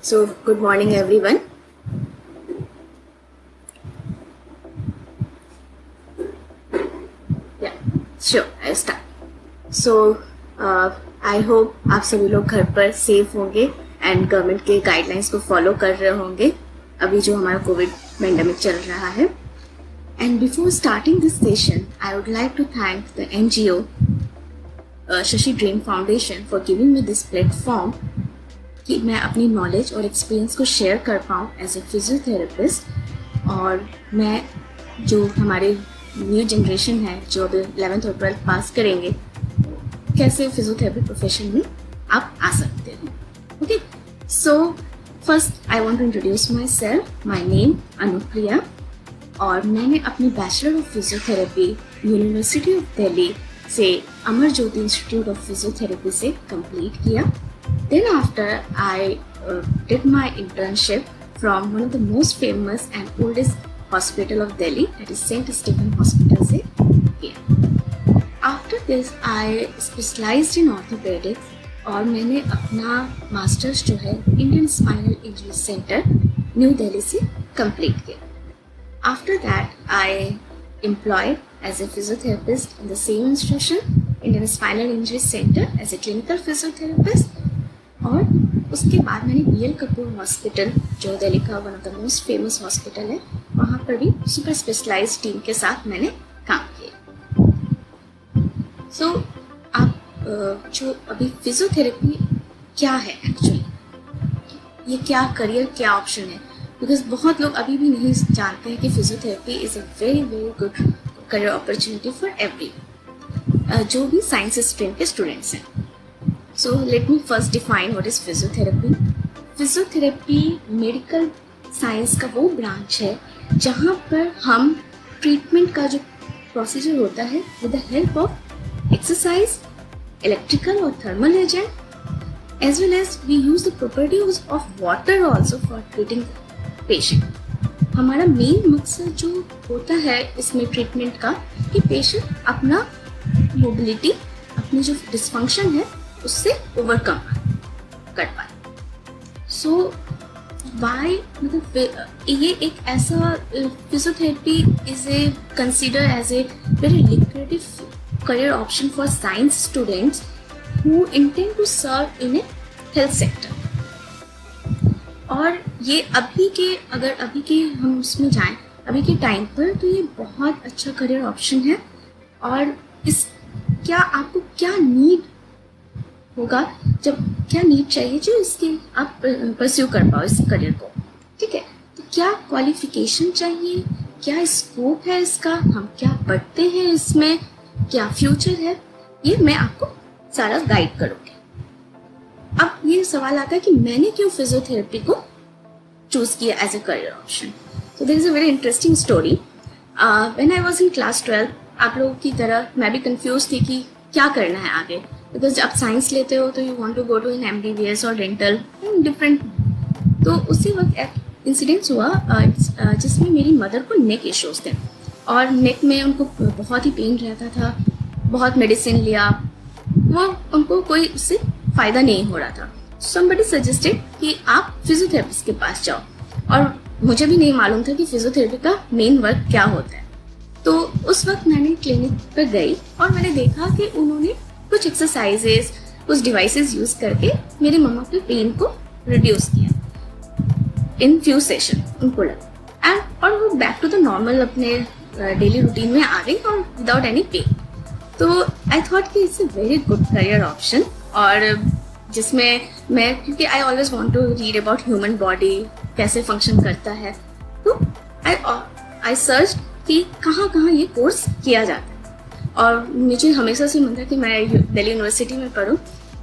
So, good morning, everyone. Yeah, sure, I'll start. So, I hope आप सभी लोग घर पर सेफ होंगे एंड गवर्नमेंट के गाइडलाइंस को फॉलो कर रहे होंगे अभी जो हमारा कोविड पेंडेमिक चल रहा है. And before starting this session, I would like to thank the NGO Shashi Dream Foundation for giving me this platform कि मैं अपनी नॉलेज और एक्सपीरियंस को शेयर कर पाऊँ एज ए फिजियोथेरेपिस्ट. और मैं जो हमारे न्यू जनरेशन है जो अभी 11th और 12th पास करेंगे कैसे फिजियोथेरेपी प्रोफेशन में आप आ सकते हो. Okay, so first I want to introduce myself. My name Anupriya और मैंने अपनी bachelor of physiotherapy university of Delhi से Amar Jyoti institute of physiotherapy से कंप्लीट किया. Then after I did my internship from one of the most famous and oldest hospital of Delhi, that is Saint Stephen Hospital से किया. After this I specialized in orthopedics और मैंने अपना masters जो है Indian spinal injury centre new Delhi से complete किया. After that I employed as a physiotherapist in the same institution, Indian Spinal Injury Center, as a clinical physiotherapist. और उसके बाद मैंने BL कपूर हॉस्पिटल जो दिल्ली का one of the most famous hospital है वहाँ पर भी सुपर स्पेशलाइज्ड टीम के साथ मैंने काम किया. सो आप जो अभी फिजियोथेरेपी क्या है एक्चुअली, ये क्या करियर क्या ऑप्शन है, बिकॉज बहुत लोग अभी भी नहीं जानते हैं कि physiotherapy is a very very good career opportunity for every जो भी साइंस स्ट्रीम के स्टूडेंट्स हैं. So let me first define what is physiotherapy. Physiotherapy medical science का वो ब्रांच है जहाँ पर हम ट्रीटमेंट का जो प्रोसीजर होता है with the help of exercise, electrical और thermal agent as well as we use the properties of water also for treating patient. हमारा मेन मकसद जो होता है इसमें ट्रीटमेंट का कि पेशेंट अपना मोबिलिटी, अपनी जो डिसफंक्शन है उससे ओवरकम कर पाए. सो वाई मतलब ये एक ऐसा physiotherapy is a consider as a very lucrative career option for science students who intend to serve in a health sector. और ये अगर अभी के हम उसमें जाएं अभी के टाइम पर तो ये बहुत अच्छा करियर ऑप्शन है. और इस आपको क्या नीड होगा, जब क्या नीड चाहिए जो इसके आप परस्यू कर पाओ इस करियर को. ठीक है, तो क्या क्वालिफिकेशन चाहिए, क्या स्कोप है इसका, हम क्या पढ़ते हैं इसमें, क्या फ्यूचर है, ये मैं आपको सारा गाइड करूँगी. अब ये सवाल आता है कि मैंने क्यों फिजियोथेरेपी को चूज किया एज ए करियर ऑप्शन. तो there is a very interesting story. When I was in class 12 आप लोगों की तरह मैं भी कंफ्यूज थी कि क्या करना है आगे, बिकॉज आप साइंस लेते हो तो you want to go to in MBBS और डेंटल डिफरेंट. तो उसी वक्त एक इंसिडेंस हुआ जिसमें मेरी मदर को नेक इश्यूज थे और नेक में उनको बहुत ही पेन रहता था. बहुत मेडिसिन लिया, वो उनको कोई उससे फ़ायदा नहीं हो रहा था. समबडी सजेस्टेड कि आप फिजियोथेरेपिस्ट के पास जाओ. और मुझे भी नहीं मालूम था कि फिजियोथेरेपी का मेन वर्क क्या होता है. तो उस वक्त मैंने क्लिनिक पर गई और मैंने देखा कि उन्होंने कुछ एक्सरसाइजेस, कुछ डिवाइसेस यूज करके मेरे मम्मा के पेन को रिड्यूस किया इन फ्यू सेशन. उनको लगा एंड और वो बैक टू द नॉर्मल अपने डेली रूटीन में आ गई और विदाउट एनी पेन. तो आई थॉट कि it's a very good career option. और जिसमें मैं क्योंकि I always want to read about human body कैसे फंक्शन करता है, तो आई सर्च कि कहाँ ये कोर्स किया जाता है. और मुझे हमेशा से मन था कि मैं दिल्ली यूनिवर्सिटी में पढूं.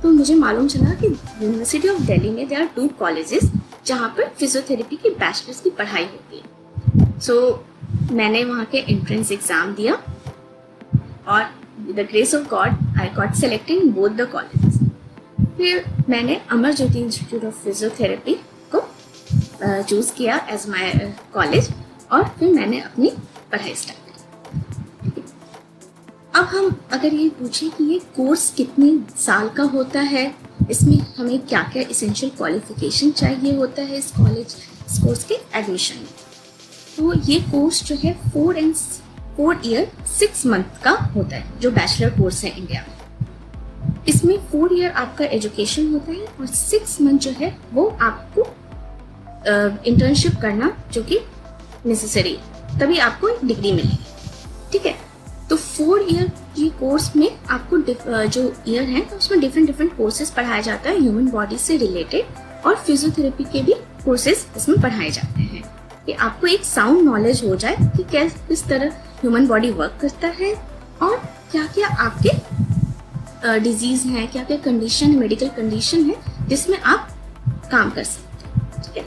तो मुझे मालूम चला कि यूनिवर्सिटी ऑफ दिल्ली में देयर आर 2 कॉलेजेस जहाँ पर फिजियोथेरेपी की बैचलर्स की पढ़ाई होती है. सो मैंने वहाँ के एंट्रेंस एग्जाम दिया और with the grace of God I got selected in both the colleges. फिर मैंने अमर ज्योति इंस्टीट्यूट ऑफ फिजियोथेरेपी को चूज़ किया एज माई कॉलेज और फिर मैंने अपनी पढ़ाई स्टार्ट की. अब हम अगर ये पूछें कि ये कोर्स कितने साल का होता है इसमें हमें क्या क्या इसेंशियल क्वालिफिकेशन चाहिए होता है इस कोर्स के एडमिशन में। तो ये कोर्स जो है 4 ईयर 6 मंथ का होता है, जो बैचलर कोर्स है इंडिया में। इसमें 4 ईयर आपका एजुकेशन होता है और 6 मंथ जो है वो आपको इंटर्नशिप करना जो कि नेसेसरी है, तभी आपको एक डिग्री मिलेगी। ठीक है, तो 4 ईयर की कोर्स में आपको जो ईयर है तो उसमें डिफरेंट कोर्सेज पढ़ाया जाता है ह्यूमन बॉडी से रिलेटेड, और फिजियोथेरेपी के भी कोर्सेज इसमें पढ़ाए जाते हैं कि आपको एक साउंड नॉलेज हो जाए कि किस तरह ह्यूमन बॉडी वर्क करता है और क्या क्या आपके डिजीज है, क्या क्या कंडीशन, मेडिकल कंडीशन है जिसमें आप काम कर सकते हैं। ठीक है,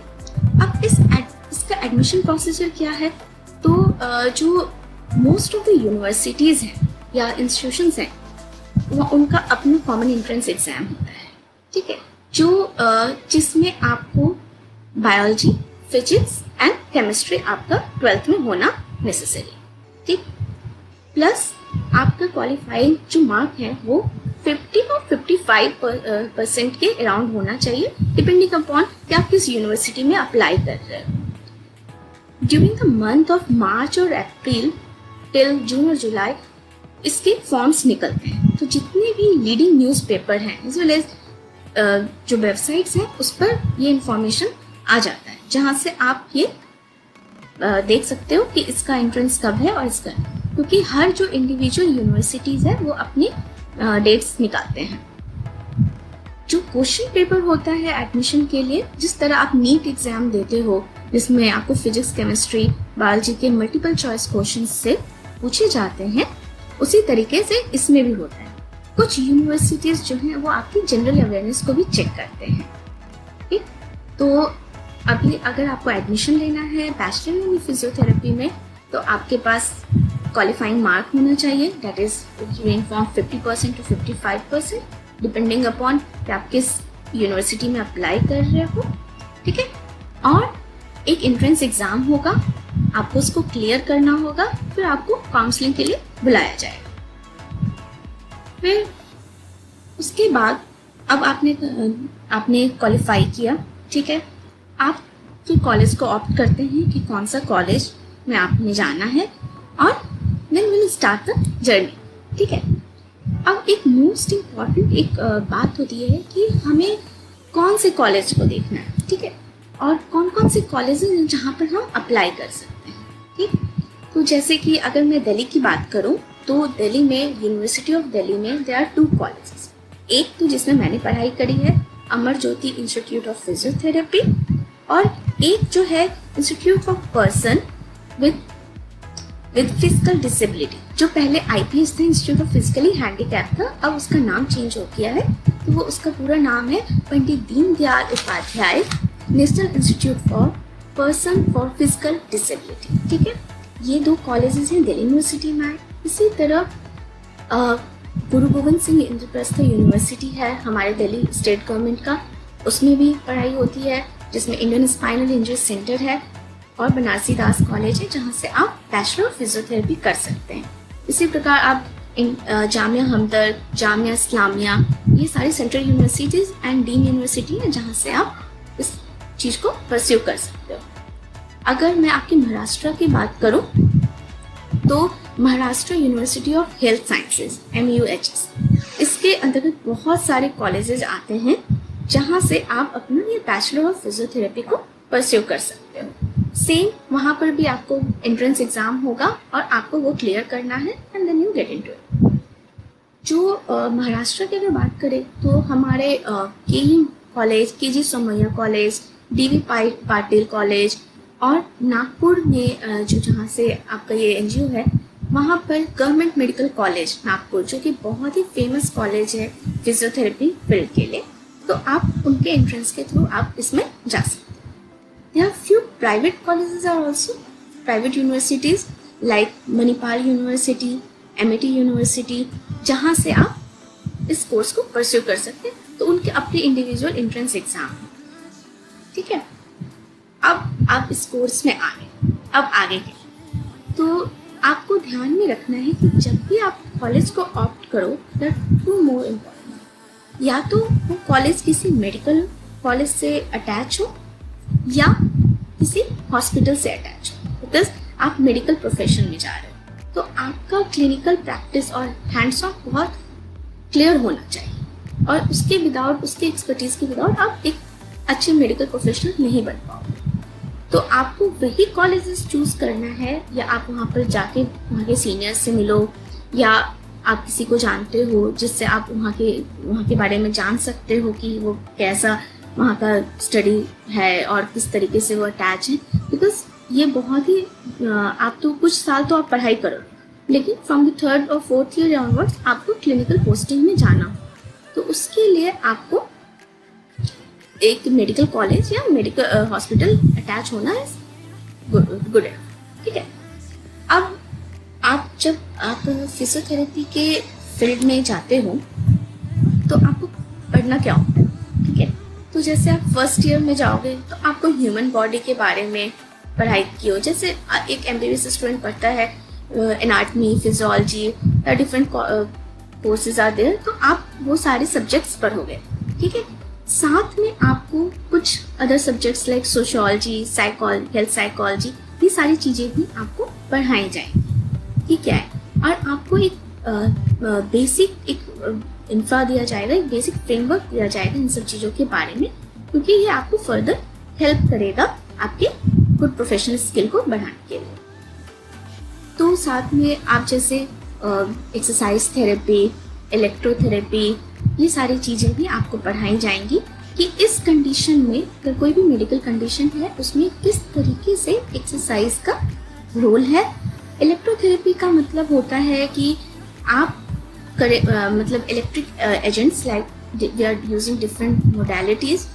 अब इसका एडमिशन प्रोसीजर क्या है, तो जो मोस्ट ऑफ द यूनिवर्सिटीज हैं या इंस्टीट्यूशंस हैं वो उनका अपना कॉमन एंट्रेंस एग्जाम होता है। ठीक है, जो जिसमें आपको बायोलॉजी, फिजिक्स एंड केमिस्ट्री आपका 12th में होना नेसेसरी। ठीक, प्लस आपका क्वालिफाइंग जो मार्क है वो 50 और 55% के अराउंड होना चाहिए, डिपेंडिंग अपॉन कि आप किस यूनिवर्सिटी में अप्लाई कर रहे हो। During the month of March और अप्रैल टिल जून और जुलाई इसके फॉर्म्स निकलते हैं। तो जितने भी लीडिंग न्यूज़पेपर हैं एज वेल एज जो वेबसाइट्स हैं उस पर ये इंफॉर्मेशन आ जाता है, जहाँ से आप ये देख सकते हो कि इसका एंट्रेंस कब है और इसका, क्योंकि हर जो इंडिविजुअल यूनिवर्सिटीज़ है वो अपनी डेट्स निकालते हैं। जो क्वेश्चन पेपर होता है एडमिशन के लिए, जिस तरह आप नीट एग्जाम देते हो जिसमें आपको फिजिक्स, केमिस्ट्री, बायोलॉजी के मल्टीपल चॉइस क्वेश्चन से पूछे जाते हैं, उसी तरीके से इसमें भी होता है। कुछ यूनिवर्सिटीज जो हैं वो आपकी जनरल अवेयरनेस को भी चेक करते हैं। ठीक, तो अभी अगर आपको एडमिशन लेना है बैचलर इन फिजियोथेरेपी में, तो आपके पास क्वालिफाइंग मार्क होना चाहिए, that is range from 50% to 55%, depending upon कि आप किस यूनिवर्सिटी में अप्लाई कर रहे हो। ठीक है, और एक एंट्रेंस एग्जाम होगा, आपको उसको क्लियर करना होगा, फिर आपको काउंसलिंग के लिए बुलाया जाएगा। फिर उसके बाद अब आपने क्वालिफाई किया। ठीक है, आप फिर कॉलेज को ऑप्ट करते हैं कि कौन सा कॉलेज में आपने जाना है, और then will start the journey. ठीक है, अब एक मोस्ट इम्पॉर्टेंट एक बात होती है कि हमें कौन से कॉलेज को देखना है। ठीक है, और कौन कौन से कॉलेज हैं जहाँ पर हम अप्लाई कर सकते हैं। ठीक, तो जैसे कि अगर मैं दिल्ली की बात करूँ तो दिल्ली में यूनिवर्सिटी ऑफ दिल्ली में देयर आर 2 कॉलेजेस। एक तो जिसमें मैंने पढ़ाई करी है, अमर ज्योति इंस्टीट्यूट ऑफ फिजियोथेरेपी, और एक जो है institute of person with physical disability, जो पहले IPS था, इंस्टीट्यूट ऑफ फिजिकली हैंडीकैप था, अब उसका नाम चेंज हो गया है। तो वो उसका पूरा नाम है Pandit Deendayal Upadhyay National Institute for Person for Physical Disability. ठीक है, ये 2 कॉलेजेस हैं दिल्ली यूनिवर्सिटी में। इसी तरह गुरु गोविंद सिंह इंद्रप्रस्थ यूनिवर्सिटी है हमारे दिल्ली स्टेट गवर्नमेंट का, उसमें भी पढ़ाई होती है, जिसमें इंडियन स्पाइनल इंजरी सेंटर है, और बनारसी दास कॉलेज है जहाँ से आप बैचलर ऑफ फिजियोथेरेपी कर सकते हैं। इसी प्रकार आप जामिया हमदर्द, जामिया इस्लामिया, ये सारी central universities and dean university है जहाँ से आप इस चीज़ को परस्यू कर सकते हो। अगर मैं आपकी महाराष्ट्र की बात करूँ तो Maharashtra university of health sciences MUHS, इसके अंतर्गत बहुत सारे कॉलेजेस आते हैं जहाँ से आप अपना ये बैचलर ऑफ फिजियोथेरेपी को परस्यू कर सकते हो। सेम वहाँ पर भी आपको एंट्रेंस एग्जाम होगा और आपको वो क्लियर करना है and then you get into it. जो महाराष्ट्र की अगर बात करें तो हमारे KEM college, KG Somaiya college, DV Patil college, और नागपुर में जो जहाँ से आपका ये NGO है, वहाँ पर गवर्नमेंट मेडिकल कॉलेज नागपुर, जो कि बहुत ही फेमस कॉलेज है फिजियोथेरेपी फील्ड के लिए, तो आप उनके एंट्रेंस के थ्रू आप इसमें जा सकते हैं। There are few private colleges are also private universities like Manipal University, MIT University, जहाँ से आप इस कोर्स को परस्यू कर सकते हैं। तो उनके अपने इंडिविजुअल एंट्रेंस एग्जाम है। ठीक है, अब आप इस कोर्स में आ गए, अब आगे के तो आपको ध्यान में रखना है कि जब भी आप कॉलेज को ऑप्ट करो, there are 2 more important। या तो वो कॉलेज किसी मेडिकल कॉलेज से अटैच हो या किसी हॉस्पिटल से अटैच हो, बिकॉज आप मेडिकल प्रोफेशन में जा रहे हो तो आपका क्लिनिकल प्रैक्टिस और हैंड्स ऑन बहुत क्लियर होना चाहिए, और उसके विदाउट, उसके एक्सपर्टीज के विदाउट आप एक अच्छे मेडिकल प्रोफेशनल नहीं बन पाओगे। तो आपको वही कॉलेजेस चूज करना है, या आप वहाँ पर जाके वहाँ के सीनियर्स से मिलो, या आप किसी को जानते हो जिससे आप वहाँ के बारे में जान सकते हो कि वो कैसा वहाँ का स्टडी है और किस तरीके से वो अटैच है। बिकॉज ये बहुत ही आप तो कुछ साल तो आप पढ़ाई करो, लेकिन फ्रॉम द 3rd और 4th ईयर ऑनवर्ड्स आपको क्लिनिकल पोस्टिंग में जाना हो, तो उसके लिए आपको एक मेडिकल कॉलेज या मेडिकल हॉस्पिटल अटैच होना है गुड है, ठीक है। अब जब आप फिजियोथेरेपी के फील्ड में जाते हो तो आपको पढ़ना क्या होता है, ठीक है। तो जैसे आप फर्स्ट ईयर में जाओगे तो आपको ह्यूमन बॉडी के बारे में पढ़ाई की हो, जैसे एक MBBS स्टूडेंट पढ़ता है एनाटमी, फिजियोलॉजी या डिफरेंट कोर्सेज आर देयर, तो आप वो सारे सब्जेक्ट्स पढ़ोगे, ठीक है। साथ में आपको कुछ other subjects like sociology, health psychology, ये सारी चीजें भी आपको पढ़ाई जाएंगी, ठीक है। और आपको एक बेसिक इंफ्रा दिया जाएगा, एक बेसिक फ्रेमवर्क दिया जाएगा इन सब चीज़ों के बारे में, क्योंकि ये आपको फर्दर हेल्प करेगा आपके गुड प्रोफेशनल स्किल को बढ़ाने के लिए। तो साथ में आप जैसे एक्सरसाइज थेरेपी, इलेक्ट्रोथेरेपी, ये सारी चीज़ें भी आपको पढ़ाई जाएंगी कि इस कंडीशन में, अगर कोई भी मेडिकल कंडीशन है, उसमें किस तरीके से एक्सरसाइज का रोल है। इलेक्ट्रोथेरेपी का मतलब होता है कि आप मतलब electric agents like we are using different modalities,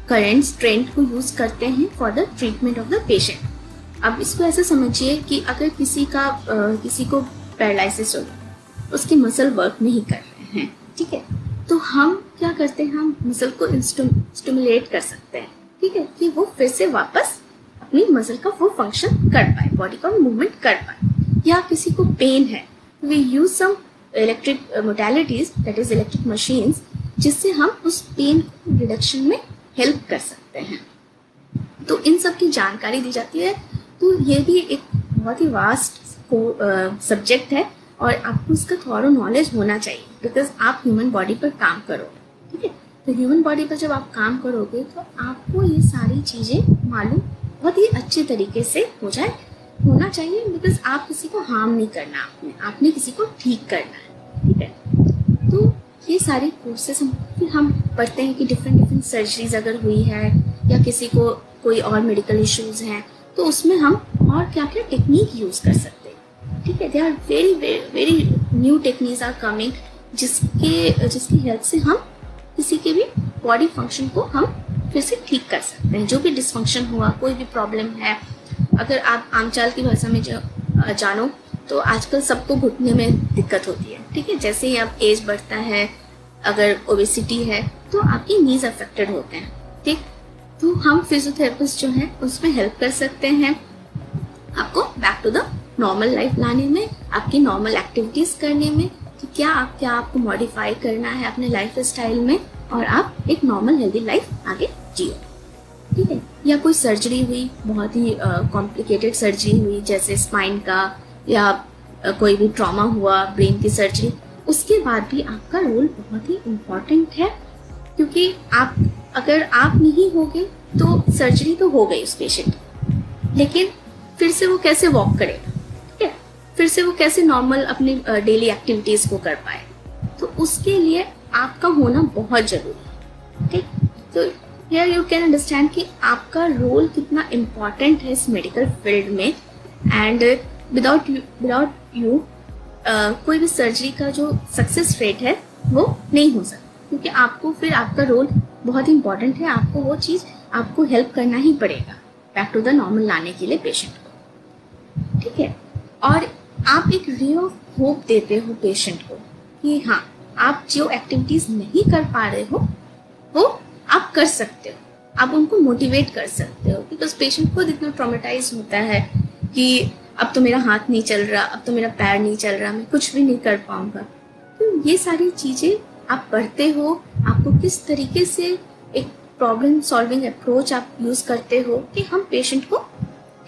currents, trend को यूज करते हैं for the treatment of the patient. अब इसको ऐसे समझिए कि अगर किसी को पैरालिसिस हो, उसके मसल वर्क नहीं कर रहे हैं, ठीक है, तो हम क्या करते हैं, हम मसल को स्टिमुलेट कर सकते हैं, ठीक है, कि वो फिर से वापस अपनी मसल का वो फंक्शन कर पाए, बॉडी का मूवमेंट कर पाए। या किसी को पेन है, we use some electric modalities, that is electric machines, जिससे हम उस पेन को रिडक्शन में हेल्प कर सकते हैं। तो इन सब की जानकारी दी जाती है। तो ये भी एक बहुत ही वास्ट सब्जेक्ट है और आपको इसका थॉरो नॉलेज होना चाहिए, बिकॉज आप ह्यूमन बॉडी पर काम करोगे, ठीक है। तो ह्यूमन बॉडी पर जब आप काम करोगे तो आपको ये सारी चीज़ें मालूम बहुत ही अच्छे तरीके से होना चाहिए, बिकॉज आप किसी को हार्म नहीं करना, आपने किसी को ठीक करना है, ठीक है। तो ये सारे कोर्सेस हम पढ़ते हैं कि डिफरेंट सर्जरीज अगर हुई है या किसी को कोई और मेडिकल इश्यूज हैं, तो उसमें हम और क्या क्या टेक्निक यूज कर सकते हैं, ठीक है। They are very new techniques are coming, जिसकी हेल्प से हम किसी के भी बॉडी फंक्शन को हम फिर से ठीक कर सकते हैं। जो भी डिसफंक्शन हुआ, कोई भी प्रॉब्लम है, अगर आप आमचाल की भाषा में जानो तो आजकल सबको घुटने में दिक्कत होती है, ठीक है। जैसे ही आप एज बढ़ता है, अगर ओबेसिटी है, तो आपकी नीज अफेक्टेड होते हैं, ठीक। तो हम फिजियोथेरेपिस्ट जो हैं उसमें हेल्प कर सकते हैं आपको back to the normal life लाने में, आपकी नॉर्मल एक्टिविटीज करने में, कि क्या आपको मॉडिफाई करना है अपने लाइफ स्टाइल में और आप एक नॉर्मल हेल्दी लाइफ आगे जियो, ठीक है। या कोई सर्जरी हुई, बहुत ही कॉम्प्लिकेटेड सर्जरी हुई, जैसे स्पाइन का या कोई भी ट्रॉमा हुआ, ब्रेन की सर्जरी, उसके बाद भी आपका रोल बहुत ही इम्पोर्टेंट है, क्योंकि अगर आप नहीं होगे तो सर्जरी तो हो गई उस पेशेंट, लेकिन फिर से वो कैसे वॉक करेगा, ठीक है, फिर से वो कैसे नॉर्मल अपनी डेली एक्टिविटीज को कर पाए, तो उसके लिए आपका होना बहुत जरूरी है, ठीक। तो हियर यू कैन अंडरस्टैंड कि आपका रोल कितना इम्पोर्टेंट है इस मेडिकल फील्ड में, एंड विदाउट यू कोई भी सर्जरी का जो सक्सेस रेट है वो नहीं हो सकता, क्योंकि आपको फिर आपका रोल बहुत ही इम्पोर्टेंट है, आपको वो चीज़ आपको हेल्प करना ही पड़ेगा बैक टू द नॉर्मल लाने के लिए पेशेंट को, ठीक है। और आप एक रे ऑफ होप देते हो पेशेंट को कि हाँ, आप जो एक्टिविटीज नहीं कर पा रहे हो वो आप कर सकते हो, आप उनको मोटिवेट कर सकते हो, बिकॉज पेशेंट खुद इतना ट्रॉमेटाइज होता है कि अब तो मेरा हाथ नहीं चल रहा, अब तो मेरा पैर नहीं चल रहा, मैं कुछ भी नहीं कर पाऊंगा। तो ये सारी चीज़ें आप पढ़ते हो आपको किस तरीके से एक प्रॉब्लम सॉल्विंग अप्रोच आप यूज करते हो कि हम पेशेंट को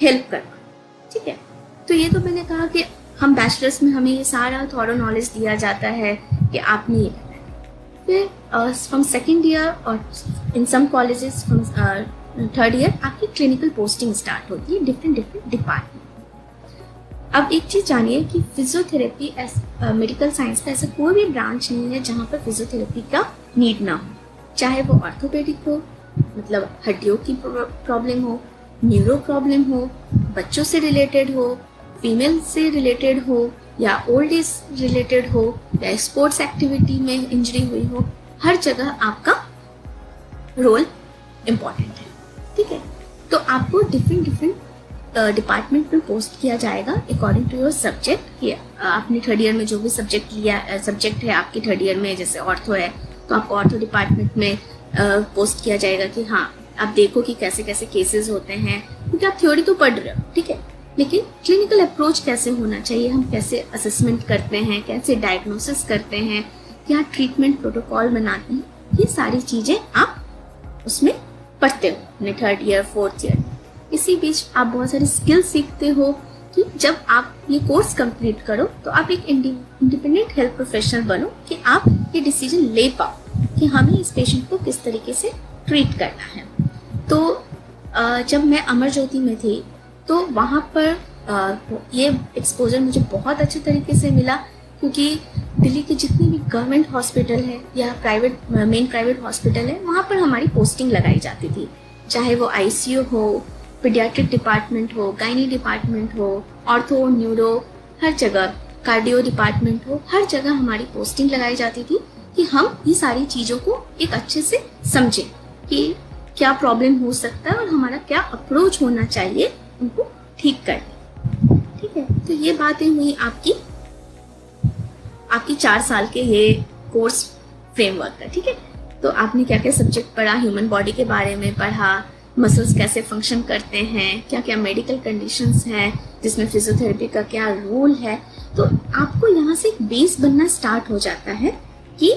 हेल्प कर पाए। ठीक है, तो ये तो मैंने कहा कि हम बैचलर्स में हमें ये सारा थॉरो नॉलेज दिया जाता है कि आपने ये करना है। फिर फ्रॉम सेकेंड ईयर और इन सम कॉलेजेस फ्रॉम थर्ड ईयर आपकी क्लिनिकल पोस्टिंग स्टार्ट होती है डिफरेंट डिपार्टमेंट। अब एक चीज जानिए कि फिजियोथेरेपी मेडिकल साइंस का ऐसा कोई भी ब्रांच नहीं है जहाँ पर फिजियोथेरेपी का नीड ना हो, चाहे वो ऑर्थोपेडिक हो, मतलब हड्डियों की प्रॉब्लम हो, न्यूरो प्रॉब्लम हो, बच्चों से रिलेटेड हो, फीमेल से रिलेटेड हो, या ओल्ड एज रिलेटेड हो, या स्पोर्ट्स एक्टिविटी में इंजरी हुई हो, हर जगह आपका रोल इम्पॉर्टेंट है। ठीक है, तो आपको डिफरेंट डिपार्टमेंट में पोस्ट किया जाएगा अकॉर्डिंग टू योर सब्जेक्ट। आपने थर्ड ईयर में जो भी सब्जेक्ट लिया, सब्जेक्ट है आपकी थर्ड ईयर में, जैसे ऑर्थो है तो आपको ऑर्थो डिपार्टमेंट में पोस्ट किया जाएगा कि हाँ आप देखो कि कैसे कैसे केसेस होते हैं, क्योंकि आप थ्योरी तो पढ़ रहे हो। ठीक है, लेकिन क्लिनिकल अप्रोच कैसे होना चाहिए, हम कैसे असेसमेंट करते हैं, कैसे डायग्नोसिस करते हैं, क्या ट्रीटमेंट प्रोटोकॉल बनाते हैं, ये सारी चीजें आप उसमें पढ़ते हो अपने थर्ड ईयर फोर्थ ईयर। इसी बीच आप बहुत सारी स्किल सीखते हो कि जब आप ये कोर्स कंप्लीट करो तो आप एक इंडिपेंडेंट हेल्थ प्रोफेशनल बनो, कि आप ये डिसीजन ले पाओ कि हमें इस पेशेंट को किस तरीके से ट्रीट करना है। तो जब मैं अमर ज्योति में थी तो वहाँ पर ये एक्सपोजर मुझे बहुत अच्छे तरीके से मिला, क्योंकि दिल्ली के जितने भी गवर्नमेंट हॉस्पिटल है या मेन प्राइवेट हॉस्पिटल है वहाँ पर हमारी पोस्टिंग लगाई जाती थी, चाहे वो आईसीयू हो, पीडियाट्रिक डिपार्टमेंट हो, गायनी डिपार्टमेंट हो, ऑर्थो, न्यूरो, हर जगह, कार्डियो डिपार्टमेंट हो, हर जगह हमारी पोस्टिंग लगाई जाती थी कि हम ये सारी चीज़ों को एक अच्छे से समझें कि क्या प्रॉब्लम हो सकता है और हमारा क्या अप्रोच होना चाहिए उनको ठीक करने। ठीक है, तो ये बातें हुई आपकी 4 साल के ये कोर्स फ्रेमवर्क का। ठीक है, तो आपने क्या क्या सब्जेक्ट पढ़ा, ह्यूमन बॉडी के बारे में पढ़ा, मसल्स कैसे फंक्शन करते हैं, क्या क्या मेडिकल कंडीशंस हैं जिसमें फिजियोथेरेपी का क्या रोल है। तो आपको यहाँ से एक बेस बनना स्टार्ट हो जाता है कि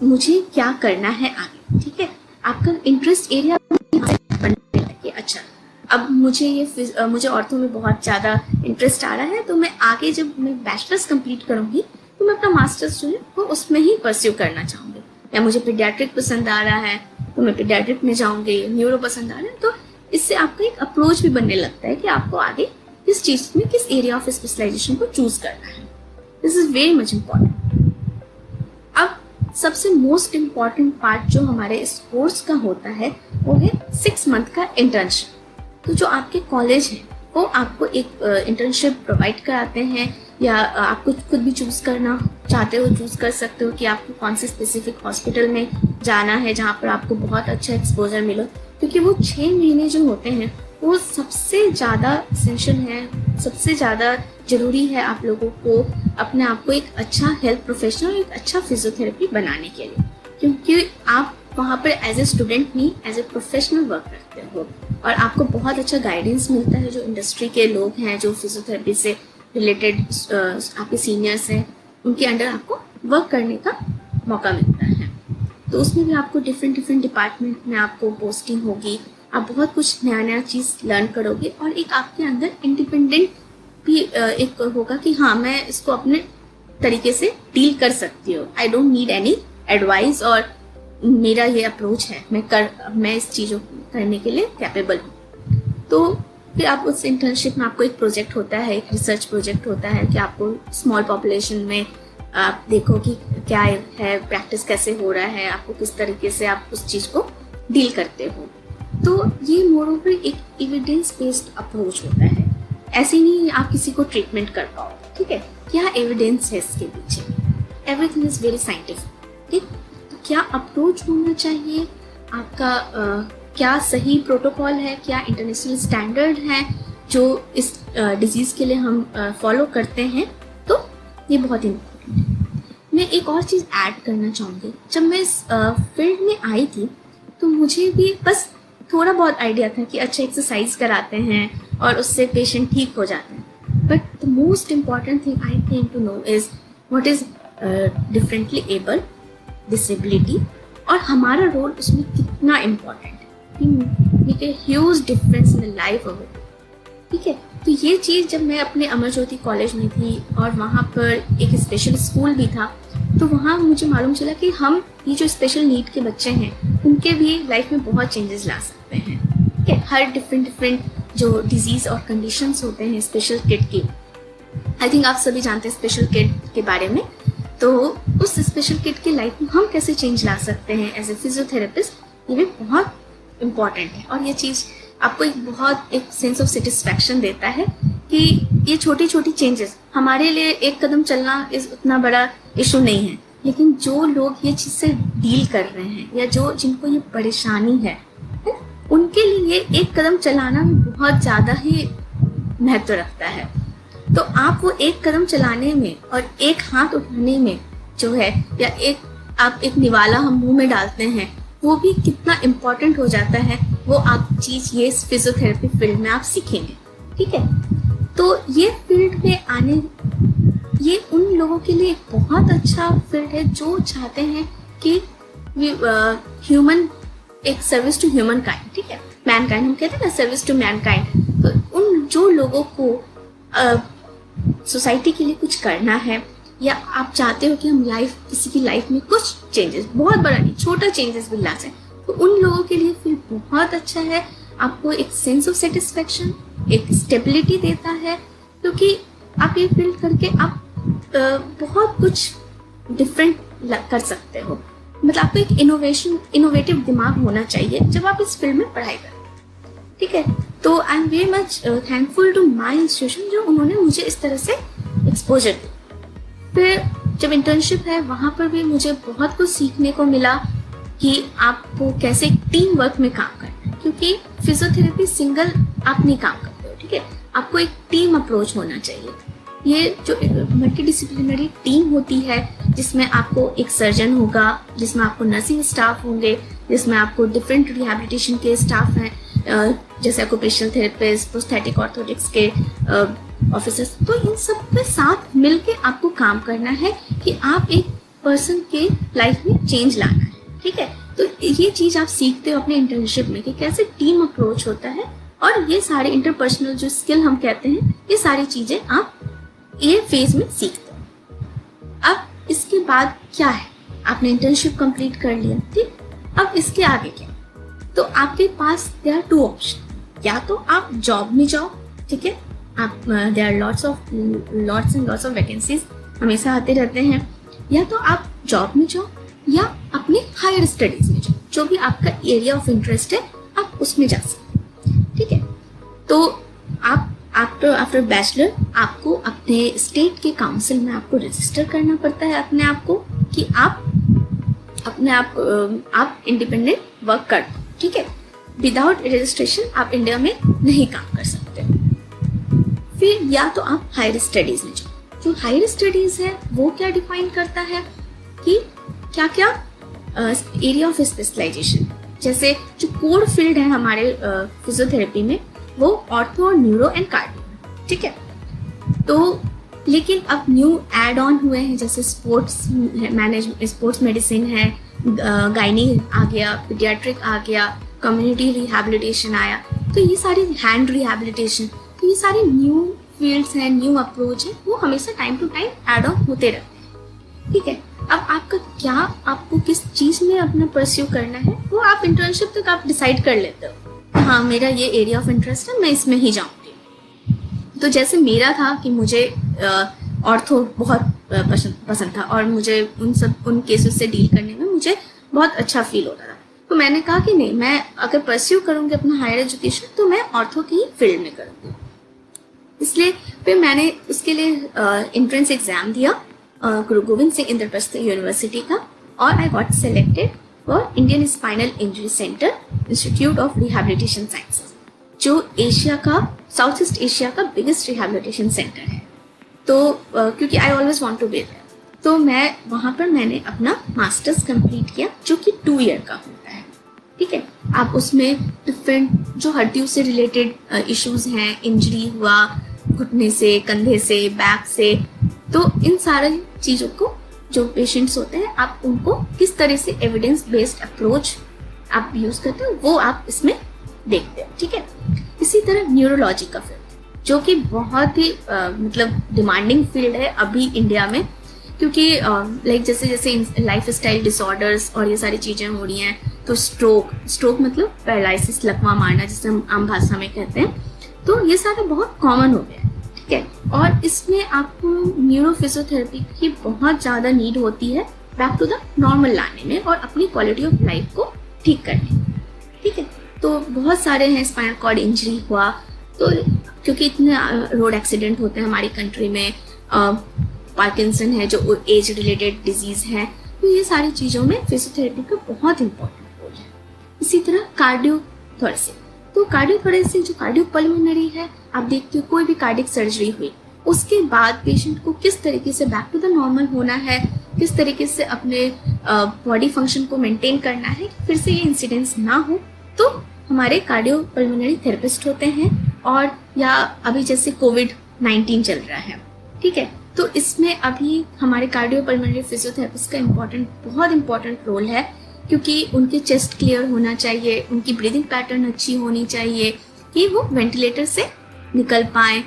मुझे क्या करना है आगे। ठीक है, आपका इंटरेस्ट एरिया बनने लगे। अच्छा, अब मुझे ऑर्थो में बहुत ज़्यादा इंटरेस्ट आ रहा है, तो मैं आगे जब मैं बैचलर्स कंप्लीट करूँगी तो मैं अपना मास्टर्स जो है वो उसमें ही परस्यू करना चाहूँगी। या मुझे पीडियाट्रिक पसंद आ रहा है तो मैं पीडियाट्रिक में जाऊँगी, न्यूरो पसंद आ रहा है, तो इससे आपका एक अप्रोच भी बनने लगता है कि आपको आगे किस चीज़ में, किस एरिया ऑफ स्पेशलाइजेशन को चूज करना है। This is very much important. अब सबसे मोस्ट इम्पॉर्टेंट पार्ट जो हमारे इस कोर्स का होता है वो है 6 मंथ का इंटर्नशिप। तो जो आपके कॉलेज है वो आपको एक इंटर्नशिप प्रोवाइड कराते हैं, या आपको खुद भी चूज करना चाहते हो चूज कर सकते हो कि आपको कौन से स्पेसिफिक हॉस्पिटल में जाना है जहाँ पर आपको बहुत अच्छा एक्सपोजर मिलो, क्योंकि वो 6 महीने जो होते हैं वो सबसे ज़्यादा एसेंशियल है, सबसे ज़्यादा जरूरी है आप लोगों को अपने आप को एक अच्छा हेल्थ प्रोफेशनल, एक अच्छा फिजियोथेरेपी बनाने के लिए, क्योंकि आप वहाँ पर एज ए स्टूडेंट नहीं एज ए प्रोफेशनल वर्क करते हो और आपको बहुत अच्छा गाइडेंस मिलता है। जो इंडस्ट्री के लोग हैं, जो फिजियोथेरेपी से रिलेटेड आपके सीनियर्स हैं, उनके अंडर आपको वर्क करने का मौका मिलता है। तो उसमें भी आपको डिफरेंट डिपार्टमेंट में आपको पोस्टिंग होगी, आप बहुत कुछ नया चीज़ लर्न करोगे और एक आपके अंदर इंडिपेंडेंट भी एक होगा कि हाँ मैं इसको अपने तरीके से डील कर सकती हूँ, I don't need any advice, और मेरा ये अप्रोच है, मैं इस चीज़ों करने के लिए कैपेबल हूँ। तो फिर आप उस इंटर्नशिप में आपको एक प्रोजेक्ट होता है, एक रिसर्च प्रोजेक्ट होता है कि आपको स्मॉल पॉपुलेशन में आप देखो कि क्या है, प्रैक्टिस कैसे हो रहा है, आपको किस तरीके से आप उस चीज़ को डील करते हो। तो ये मोर ओवर एक एविडेंस बेस्ड अप्रोच होता है, ऐसे नहीं आप किसी को ट्रीटमेंट कर पाओ। ठीक है, क्या एविडेंस है इसके पीछे, एवरीथिंग इज वेरी साइंटिफिक। ठीक, तो क्या अप्रोच होना चाहिए आपका, क्या सही प्रोटोकॉल है, क्या इंटरनेशनल स्टैंडर्ड है जो इस डिजीज़ के लिए हम फॉलो करते हैं, तो ये बहुत इम्पोर्टेंट है। मैं एक और चीज़ ऐड करना चाहूँगी, जब मैं इस फील्ड में आई थी तो मुझे भी बस थोड़ा बहुत आइडिया था कि अच्छा एक्सरसाइज कराते हैं और उससे पेशेंट ठीक हो जाते हैं, but the most important thing I think to know is what is differently able, disability और हमारा रोल उसमें कितना इम्पोर्टेंट है, make a huge difference in the life of it. ठीक है, तो ये चीज़ जब मैं अपने अमर ज्योति कॉलेज में थी और वहाँ पर एक स्पेशल स्कूल भी था, तो वहाँ मुझे मालूम चला कि हम ये जो स्पेशल नीड के बच्चे हैं उनके भी लाइफ में बहुत चेंजेस ला सकते हैं। ठीक है, हर डिफरेंट जो डिजीज़ और कंडीशंस होते हैं स्पेशल किड की, आई थिंक आप सभी जानते हैं स्पेशल किड के बारे में। तो उस स्पेशल किड की लाइफ में हम कैसे चेंज ला सकते हैं एज ए फिजियोथेरेपिस्ट, ये भी बहुत इम्पॉर्टेंट है। और ये चीज़ आपको एक सेंस ऑफ सेटिस्फैक्शन देता है कि ये छोटी छोटी चेंजेस हमारे लिए एक कदम चलना उतना बड़ा इशू नहीं है, लेकिन जो लोग ये चीज़ से डील कर रहे हैं या जिनको ये परेशानी है, उनके लिए एक कदम चलाना भी बहुत ज़्यादा ही महत्व रखता है। तो आप वो एक कदम चलाने में और एक हाथ उठाने में जो है, या आप एक निवाला हम मुंह में डालते हैं, वो भी कितना इम्पोर्टेंट हो जाता है, वो आप चीज़ ये फिजियोथेरेपी फील्ड में आप सीखेंगे। ठीक है, तो ये फील्ड में ये उन लोगों के लिए एक बहुत अच्छा फील्ड है जो चाहते हैं कि ह्यूमन एक सर्विस टू ह्यूमन काइंड। ठीक है, मैन काइंड हम कहते हैं ना, सर्विस टू मैन काइंड। तो उन जो लोगों को सोसाइटी के लिए कुछ करना है, या आप चाहते हो कि हम किसी की लाइफ में कुछ चेंजेस, बहुत बड़ा नहीं छोटा चेंजेस भी ला सकें, तो उन लोगों के लिए फील्ड बहुत अच्छा है। आपको एक सेंस ऑफ सेटिस्फेक्शन, एक स्टेबिलिटी देता है, क्योंकि आप ये फील्ड करके आप बहुत कुछ डिफरेंट कर सकते हो। मतलब आपको एक इनोवेटिव दिमाग होना चाहिए जब आप इस फील्ड में पढ़ाई करें। ठीक है, तो I am very much thankful to my institution जो उन्होंने मुझे इस तरह से एक्सपोजर दी। फिर जब इंटर्नशिप है वहाँ पर भी मुझे बहुत कुछ सीखने को मिला कि आपको कैसे टीम वर्क में काम करना है, क्योंकि फिजियोथेरेपी सिंगल आप नहीं काम करते हो। ठीक है, आपको एक टीम अप्रोच होना चाहिए। ये जो मल्टीडिसिप्लिनरी टीम होती है, जिसमें आपको एक सर्जन होगा, जिसमें आपको नर्सिंग स्टाफ होंगे, जिसमें आपको डिफरेंट रिहैबिलिटेशन के स्टाफ हैं, जैसे ऑक्यूपेशनल थेरेपिस्ट, प्रोस्थेटिक ऑर्थोटिक्स के ऑफिसर्स। तो इन सब के साथ मिलके आपको काम करना है कि आप एक पर्सन के लाइफ में चेंज लाना है। ठीक है, तो ये चीज़ आप सीखते हो अपने इंटर्नशिप में कि कैसे टीम अप्रोच होता है, और ये सारे इंटरपर्सनल जो स्किल हम कहते हैं, ये सारी चीज़ें आप ये फेज में सीखते हो। अब इसके बाद क्या है, आपने इंटर्नशिप कंप्लीट कर लिया। ठीक, अब इसके आगे क्या, तो आपके पास देयर आर टू ऑप्शन। या तो आप जॉब में जाओ, ठीक है, आप there are lots and lots of vacancies हमेशा आते रहते हैं। या तो आप जॉब में जाओ या अपने हायर स्टडीज में जाओ, जो भी आपका एरिया ऑफ इंटरेस्ट है आप उसमें जा सकते हैं। ठीक है, तो आप आफ्टर बैचलर आपको अपने स्टेट के काउंसिल में आपको रजिस्टर करना पड़ता है अपने आप को, कि आप इंडिपेंडेंट वर्क कर दो। ठीक है, विदाउट रजिस्ट्रेशन आप इंडिया में नहीं काम कर सकते। फिर या तो आप हायर स्टडीज में जाओ। जो हायर स्टडीज है वो क्या डिफाइन करता है कि क्या क्या एरिया ऑफ स्पेशलाइजेशन, जैसे जो कोर फील्ड है हमारे फिजियोथेरेपी में, वो ऑर्थो और न्यूरो एंड कार्डियो। ठीक है, तो लेकिन अब न्यू एड ऑन हुए हैं, जैसे स्पोर्ट्स मेडिसिन है, गायनी आ गया, पीडियाट्रिक आ गया, कम्युनिटी रिहैबिलिटेशन आया, तो ये सारी हैंड रिहैबिलिटेशन, तो ये सारे न्यू फील्ड्स हैं, न्यू अप्रोच है, वो हमेशा time to time add on होते रहते हैं। ठीक है, अब आपको किस चीज़ में अपना परस्यू करना है, वो आप इंटर्नशिप तक आप डिसाइड कर लेते हो। हाँ, मेरा ये एरिया ऑफ इंटरेस्ट है, मैं इसमें ही जाऊँगी। तो जैसे मेरा था कि मुझे ऑर्थो बहुत पसंद था, और मुझे उन केसेस से डील करने में मुझे बहुत अच्छा फील होता था। तो मैंने कहा कि नहीं, मैं अगर परस्यू करूँगी अपना हायर एजुकेशन तो मैं ऑर्थो की फील्ड में करूँगी। इसलिए फिर मैंने उसके लिए एंट्रेंस एग्जाम दिया गुरु गोविंद सिंह इंद्रप्रस्थ यूनिवर्सिटी का, और I got selected for Indian spinal injury centre institute of rehabilitation sciences, जो साउथ ईस्ट एशिया का बिगेस्ट रिहैबिलिटेशन सेंटर है। तो क्योंकि I always want to be there, तो मैंने अपना मास्टर्स कंप्लीट किया, जो कि 2 ईयर का होता है। ठीक है, आप उसमें डिफरेंट जो हड्डियों से रिलेटेड इश्यूज हैं, इंजरी हुआ घुटने से, कंधे से, बैक से, तो इन सारी चीज़ों को जो पेशेंट्स होते हैं आप उनको किस तरह से एविडेंस बेस्ड अप्रोच आप यूज करते हो वो आप इसमें देखते हो, ठीक है। इसी तरह न्यूरोलॉजी का फील्ड जो कि बहुत ही मतलब डिमांडिंग फील्ड है अभी इंडिया में, क्योंकि लाइक जैसे जैसे लाइफ स्टाइल डिसऑर्डर्स और ये सारी चीजें हो रही हैं, तो स्ट्रोक मतलब पैरालिसिस, लकवा मारना जिसे हम आम भाषा में कहते हैं, तो ये सारे बहुत कॉमन हो गए हैं, ठीक है। और इसमें आपको न्यूरो फिजियोथेरेपी की बहुत ज़्यादा नीड होती है बैक टू द नॉर्मल लाने में और अपनी क्वालिटी ऑफ लाइफ को ठीक करने में, ठीक है। तो बहुत सारे हैं, स्पाइनल कॉर्ड इंजरी हुआ तो क्योंकि इतने रोड एक्सीडेंट होते हैं हमारी कंट्री में, पार्किंसन है जो एज रिलेटेड डिजीज है, तो ये सारी चीज़ों में फिजियोथेरेपी का बहुत इंपॉर्टेंट रोल है। इसी तरह कार्डियोथोरेसिस, तो कार्डियोथोरेसिस जो कार्डियोपल्मोनरी है, आप देखते हो कोई भी कार्डियक सर्जरी हुई उसके बाद पेशेंट को किस तरीके से बैक टू द नॉर्मल होना है, किस तरीके से अपने बॉडी फंक्शन को मेंटेन करना है, फिर से ये इंसिडेंट्स ना हो, तो हमारे कार्डियोपल्मोनरी थेरेपिस्ट होते हैं। और या अभी जैसे कोविड-19 चल रहा है, ठीक है, तो इसमें अभी हमारे कार्डियोपल्मोनरी फिजियोथेरेपिस्ट का बहुत इंपॉर्टेंट रोल है, क्योंकि उनके चेस्ट क्लियर होना चाहिए, उनकी ब्रीदिंग पैटर्न अच्छी होनी चाहिए कि वो वेंटिलेटर से निकल पाएँ,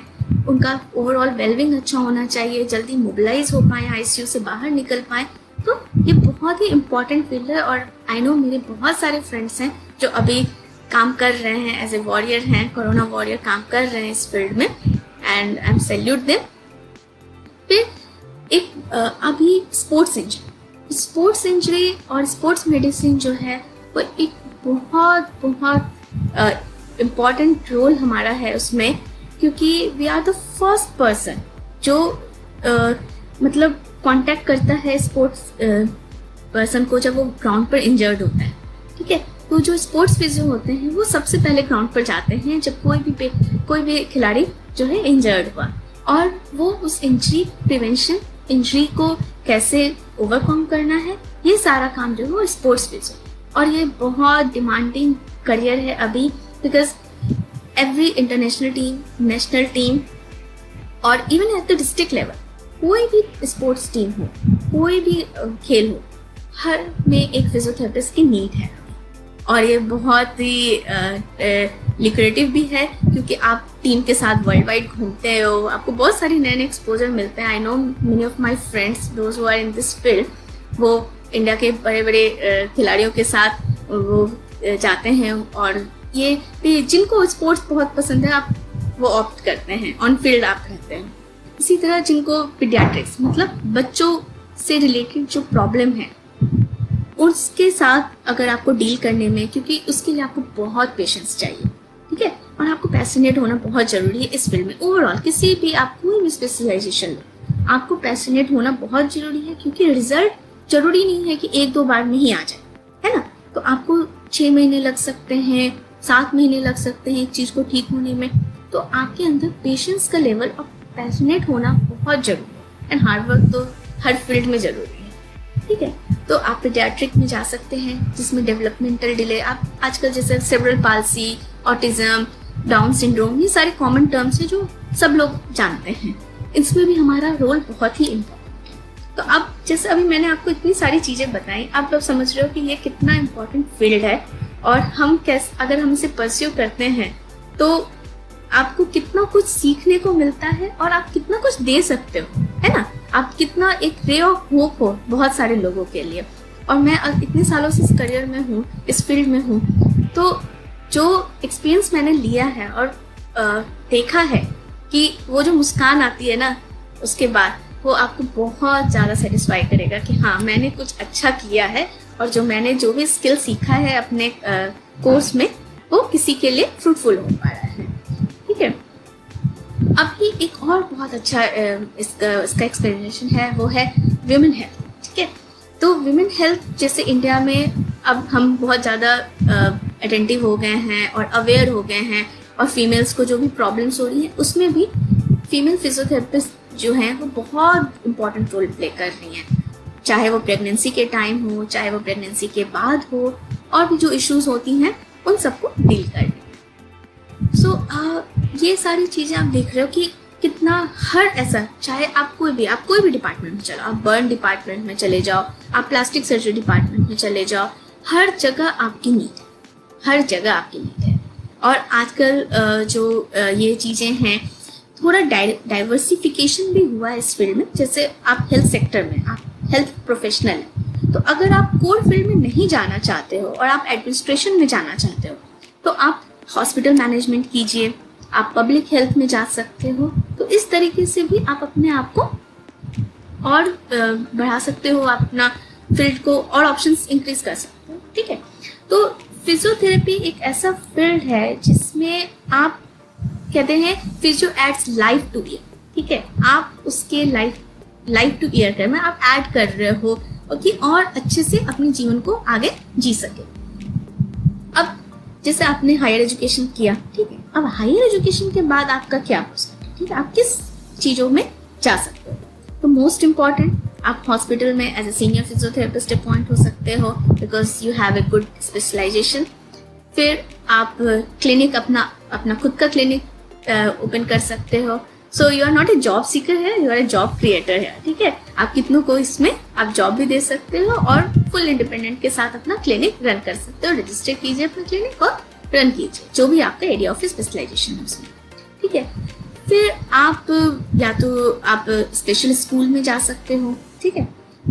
उनका ओवरऑल वेलबिंग अच्छा होना चाहिए, जल्दी मोबिलाइज हो पाए, आईसीयू से बाहर निकल पाए। तो ये बहुत ही इम्पॉर्टेंट फील्ड है और आई नो मेरे बहुत सारे फ्रेंड्स हैं जो अभी काम कर रहे हैं, एज ए वॉरियर हैं, कोरोना वॉरियर काम कर रहे हैं इस फील्ड में, and I M salute them. फिर एक अभी स्पोर्ट्स इंजरी और स्पोर्ट्स मेडिसिन जो है वो एक बहुत इम्पॉर्टेंट रोल हमारा है उसमें, क्योंकि we are the first person जो मतलब कांटेक्ट करता है स्पोर्ट्स पर्सन को जब वो ग्राउंड पर इंजर्ड होता है, ठीक है। तो जो स्पोर्ट्स फिजियो होते हैं वो सबसे पहले ग्राउंड पर जाते हैं जब कोई भी खिलाड़ी जो है इंजर्ड हुआ, और वो उस इंजरी को कैसे ओवरकम करना है, ये सारा काम जो है वो स्पोर्ट्स फिजियो। और ये बहुत डिमांडिंग करियर है अभी, because every international team, national team और even at the district level कोई भी स्पोर्ट्स टीम हो, कोई भी खेल हो, हर में एक फिजियोथेरेपिस्ट की नीड है। और ये बहुत ही लिक्रेटिव भी है, क्योंकि आप टीम के साथ वर्ल्ड वाइड घूमते हो, आपको बहुत सारी नए एक्सपोजर मिलते हैं। I know many of my friends those who are in this field, वो इंडिया के बड़े बड़े खिलाड़ियों के साथ वो जाते हैं, और ये जिनको स्पोर्ट्स बहुत पसंद है आप वो ऑप्ट करते हैं, ऑन फील्ड आप कहते हैं। इसी तरह जिनको पीडियाट्रिक्स मतलब बच्चों से रिलेटेड जो प्रॉब्लम है उसके साथ अगर आपको डील करने में, क्योंकि उसके लिए आपको बहुत पेशेंस चाहिए, ठीक है, और आपको पैशनेट होना बहुत जरूरी है इस फील्ड में। ओवरऑल किसी भी आप कोई भी स्पेशलाइजेशन लो, आपको पैशनेट होना बहुत जरूरी है, क्योंकि रिजल्ट जरूरी नहीं है कि 1-2 बार में ही आ जाए, है ना। तो आपको 6 महीने लग सकते हैं, 7 महीने लग सकते हैं एक चीज को ठीक होने में। तो आपके अंदर पेशेंस का लेवल और पैशनेट होना बहुत जरूरी है, एंड हार्ड वर्क तो हर फील्ड में जरूरी है, ठीक है। तो आप पीडियाट्रिक में जा सकते हैं जिसमें डेवलपमेंटल डिले, आप आजकल जैसे cerebral palsy, autism, down syndrome, ये सारे कॉमन टर्म्स हैं जो सब लोग जानते हैं, इसमें भी हमारा रोल बहुत ही इम्पोर्टेंट है। तो अब जैसे अभी मैंने आपको इतनी सारी चीजें बताई, आप लोग समझ रहे हो कि ये कितना इम्पोर्टेंट फील्ड है, और हम कैसे अगर हम इसे परस्यू करते हैं तो आपको कितना कुछ सीखने को मिलता है और आप कितना कुछ दे सकते हो, है ना। आप कितना एक रे ऑफ होप हो बहुत सारे लोगों के लिए। और मैं इतने सालों से इस करियर में हूँ, इस फील्ड में हूँ, तो जो एक्सपीरियंस मैंने लिया है और देखा है कि वो जो मुस्कान आती है ना उसके बाद, वो आपको बहुत ज़्यादा सेटिस्फाई करेगा कि हाँ मैंने कुछ अच्छा किया है, और जो मैंने जो भी स्किल सीखा है अपने कोर्स में वो किसी के लिए फ्रूटफुल हो पा रहा है, ठीक है। अभी एक और बहुत अच्छा इसका एक्सप्लेनेशन है, वो है विमेन हेल्थ, ठीक है। तो विमेन हेल्थ जैसे इंडिया में अब हम बहुत ज़्यादा अटेंटिव हो गए हैं और अवेयर हो गए हैं, और फीमेल्स को जो भी प्रॉब्लम्स हो रही हैं उसमें भी फीमेल फिजियोथेरेपिस्ट जो हैं वो बहुत इम्पॉर्टेंट रोल प्ले कर रही हैं, चाहे वो प्रेगनेंसी के टाइम हो, चाहे वो प्रेगनेंसी के बाद हो, और भी जो इश्यूज होती हैं उन सबको डील करनी। सो ये सारी चीज़ें आप देख रहे हो कि इतना हर ऐसा, चाहे आप कोई भी डिपार्टमेंट में चलो, आप बर्न डिपार्टमेंट में चले जाओ, आप प्लास्टिक सर्जरी डिपार्टमेंट में चले जाओ, हर जगह आपकी नीड है, हर जगह आपकी नीड है। और आजकल जो ये चीज़ें हैं, थोड़ा डाइवर्सिफिकेशन भी हुआ है इस फील्ड में। जैसे आप हेल्थ सेक्टर में, आप हेल्थ प्रोफेशनल हैं, तो अगर आप कोर फील्ड में नहीं जाना चाहते हो और आप एडमिनिस्ट्रेशन में जाना चाहते हो, तो आप हॉस्पिटल मैनेजमेंट कीजिए, आप पब्लिक हेल्थ में जा सकते हो। तो इस तरीके से भी आप अपने आप को और बढ़ा सकते हो, आप अपना फील्ड को और ऑप्शंस इंक्रीज कर सकते हो। ठीक है, तो फिजियोथेरेपी एक ऐसा फील्ड है जिसमें आप कहते हैं physio adds life to year. ठीक है, आप उसके लाइफ टू ईयर कर में आप ऐड कर रहे हो कि और अच्छे से अपने जीवन को आगे जी सके। अब जैसे आपने हायर एजुकेशन किया, ठीक है, अब हायर एजुकेशन के बाद आपका क्या हो सकता है, ठीक है, आप किस चीज़ों में जा सकते हो। तो मोस्ट इम्पॉर्टेंट, आप हॉस्पिटल में as a senior physiotherapist appoint हो सकते हो, because you have a good specialisation. फिर आप क्लिनिक अपना खुद का क्लिनिक ओपन कर सकते हो। So you are not a job seeker है, you are a job creator है। ठीक है, आप कितनों को इसमें आप जॉब भी दे सकते हो और फुल इंडिपेंडेंट के साथ अपना क्लिनिक रन कर सकते हो। रजिस्टर कीजिए अपना क्लिनिक और रन कीजिए, जो भी आपका एरिया ऑफ स्पेशलाइजेशन है उसमें। ठीक है, फिर आप या तो आप स्पेशल स्कूल में जा सकते हो। ठीक है,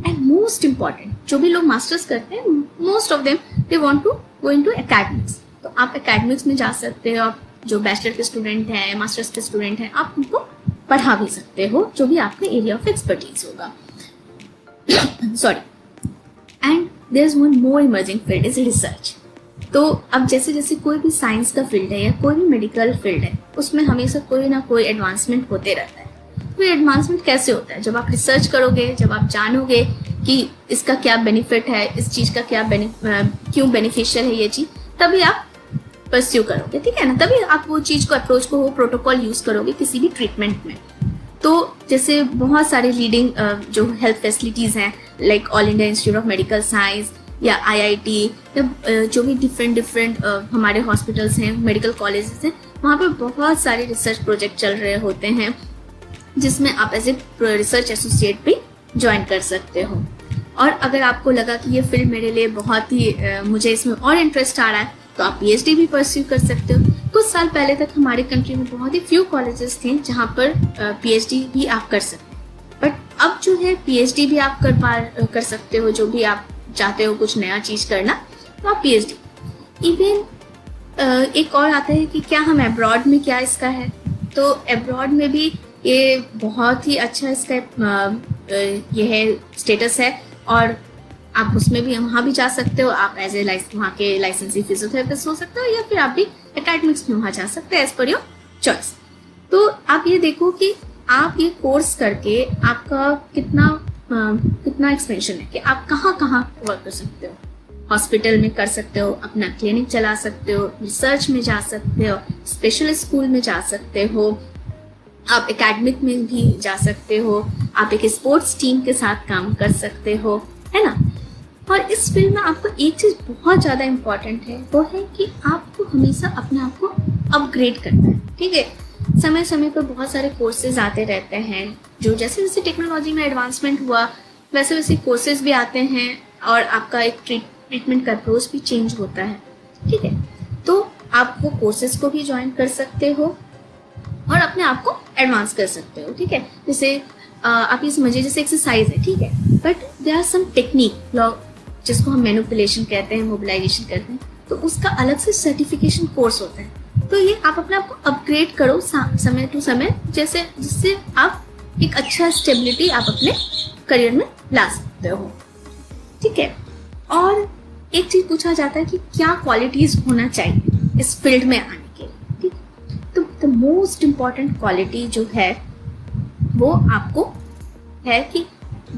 एंड मोस्ट इम्पॉर्टेंट, जो भी लोग मास्टर्स करते हैं, most of them they want to go into academics. तो आप एकेडमिक्स में जा सकते हो। आप जो बैचलर के स्टूडेंट हैं, मास्टर्स के स्टूडेंट हैं, आप उनको पढ़ा भी सकते हो, जो भी आपका एरिया ऑफ एक्सपर्टीज होगा। Sorry, and there is one more emerging field is research. तो अब जैसे जैसे कोई भी साइंस का फील्ड है या कोई भी मेडिकल फील्ड है, उसमें हमेशा कोई ना कोई एडवांसमेंट होते रहता है। तो एडवांसमेंट कैसे होता है? जब आप रिसर्च करोगे, जब आप जानोगे कि इसका क्या बेनिफिट है, इस चीज़ का क्या क्यों बेनिफिशियल है ये चीज़, तभी आप परस्यू करोगे। ठीक है ना, तभी आप वो चीज़ को, अप्रोच को, वो प्रोटोकॉल यूज़ करोगे किसी भी ट्रीटमेंट में। तो जैसे बहुत सारे लीडिंग जो हेल्थ फैसिलिटीज़ हैं, like all India institute of medical science या IIT, या जो भी डिफरेंट हमारे हॉस्पिटल्स हैं, मेडिकल कॉलेजेस हैं, वहाँ पे बहुत सारे रिसर्च प्रोजेक्ट चल रहे होते हैं, जिसमें आप एज ए रिसर्च एसोसिएट भी ज्वाइन कर सकते हो। और अगर आपको लगा कि ये फील्ड मेरे लिए बहुत ही मुझे इसमें और इंटरेस्ट आ रहा है, तो आप PhD भी परस्यू कर सकते हो। कुछ साल पहले तक हमारे कंट्री में बहुत ही फ्यू कॉलेजेस थे जहाँ पर PhD भी आप कर सकते, बट अब जो है PhD भी आप कर सकते हो। जो भी आप चाहते हो कुछ नया चीज़ करना, तो आप PhD। इवन एक और आता है कि क्या हम अब्रॉड में क्या इसका है, तो अब्रॉड में भी ये बहुत ही अच्छा इसका ये है स्टेटस है, और आप उसमें भी वहाँ भी जा सकते हो। आप एज ए वहाँ के लाइसेंसी फिजियोथेरेपिस्ट हो सकते हो, या फिर आप भी एकेडमिक्स में वहाँ जा सकते हैं, एज पर योर चॉइस। तो आप ये देखो कि आप ये कोर्स करके आपका कितना एक्सपेंशन है, कि आप कहाँ कहाँ वर्क कर सकते हो। हॉस्पिटल में कर सकते हो, अपना क्लिनिक चला सकते हो, रिसर्च में जा सकते हो, स्पेशल स्कूल में जा सकते हो, आप एकेडमिक में भी जा सकते हो, आप एक स्पोर्ट्स टीम के साथ काम कर सकते हो, है ना। और इस फील्ड में आपको एक चीज़ बहुत ज़्यादा इम्पॉर्टेंट है, वो है कि आपको हमेशा अपने आप को अपग्रेड करना है। ठीक है, समय समय पर बहुत सारे कोर्सेज आते रहते हैं, जो जैसे जैसे टेक्नोलॉजी में एडवांसमेंट हुआ वैसे वैसे कोर्सेज भी आते हैं, और आपका एक ट्रीटमेंट का अप्रोच भी चेंज होता है। ठीक है, तो आप वो कोर्सेज को भी ज्वाइन कर सकते हो और अपने आप को एडवांस कर सकते हो। ठीक है, जैसे आप ये समझिए जैसे एक्सरसाइज है, ठीक है, but there are some technique, जिसको हम मैनिपुलेशन कहते हैं, मोबिलाइजेशन कहते हैं, तो उसका अलग से सर्टिफिकेशन कोर्स होता है। तो ये आप अपने आप को अपग्रेड करो समय टू समय, जिससे आप एक अच्छा स्टेबिलिटी आप अपने करियर में ला सकते हो। ठीक है, और एक चीज पूछा जाता है कि क्या क्वालिटीज होना चाहिए इस फील्ड में आने के लिए। ठीक, तो द मोस्ट इम्पॉर्टेंट क्वालिटी जो है वो आपको है कि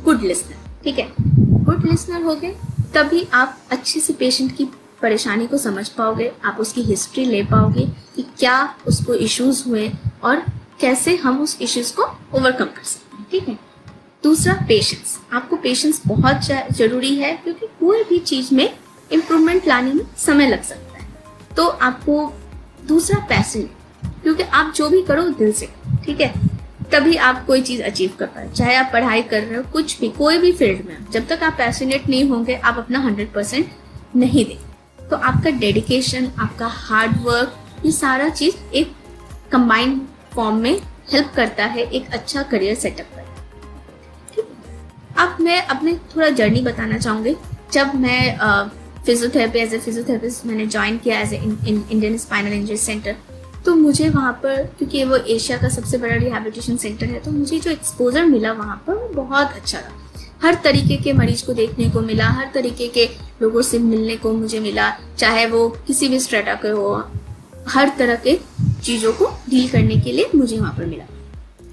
गुड लिसनर। ठीक है, गुड लिसनर हो गए तभी आप अच्छे से पेशेंट की परेशानी को समझ पाओगे, आप उसकी हिस्ट्री ले पाओगे कि क्या उसको इश्यूज हुए और कैसे हम उस इश्यूज को ओवरकम कर सकते हैं। ठीक है, दूसरा पेशेंस, आपको पेशेंस बहुत जरूरी है, क्योंकि कोई भी चीज़ में इम्प्रूवमेंट लाने में समय लग सकता है। तो आपको दूसरा पैशन, क्योंकि आप जो भी करो दिल से, ठीक है, तभी आप कोई चीज़ अचीव कर पाए। चाहे आप पढ़ाई कर रहे हो, कुछ भी, कोई भी फील्ड में, जब तक आप पैशनेट नहीं होंगे, आप अपना 100% नहीं देंगे। तो आपका डेडिकेशन, आपका हार्ड वर्क, ये सारा चीज़ एक कंबाइंड फॉर्म में हेल्प करता है एक अच्छा करियर सेटअप कर। ठीक है, अब मैं अपने थोड़ा जर्नी बताना चाहूँगी। जब मैं फिजियोथेरेपी एज ए फिजियोथेरेपिस्ट मैंने ज्वाइन किया as a Indian spinal injury centre, तो मुझे वहाँ पर, क्योंकि वो एशिया का सबसे बड़ा रिहैबिलिटेशन सेंटर है, तो मुझे जो एक्सपोजर मिला वहाँ पर वो बहुत अच्छा था। हर तरीके के मरीज को देखने को मिला, हर तरीके के लोगों से मिलने को मुझे मिला, चाहे वो किसी भी स्ट्रेटा के हो, हर तरह के चीज़ों को डील करने के लिए मुझे वहाँ पर मिला।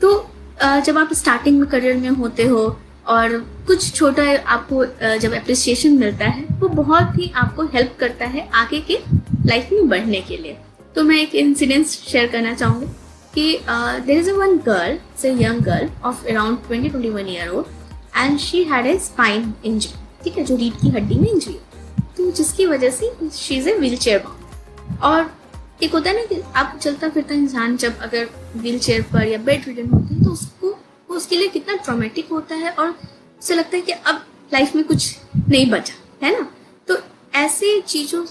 तो जब आप स्टार्टिंग में करियर में होते हो और कुछ छोटा आपको जब अप्रिसिएशन मिलता है, वो बहुत ही आपको हेल्प करता है आगे के लाइफ में बढ़ने के लिए। तो मैं एक इंसिडेंस शेयर करना चाहूँगी कि there is a one girl, it's a young girl of around 20-21 year old, and she had a spine injury, ठीक है, जो रीढ़ की हड्डी में इंजरी है, तो जिसकी वजह से she is a wheel chair bound. और एक होता है ना कि आप चलता फिरता इंसान जब अगर व्हील चेयर पर या बेड रिडन होता है, तो उसके लिए कितना ट्रॉमेटिक होता है और उसे लगता है कि अब लाइफ में कुछ नहीं बचा है ना। तो ऐसे चीज़ों,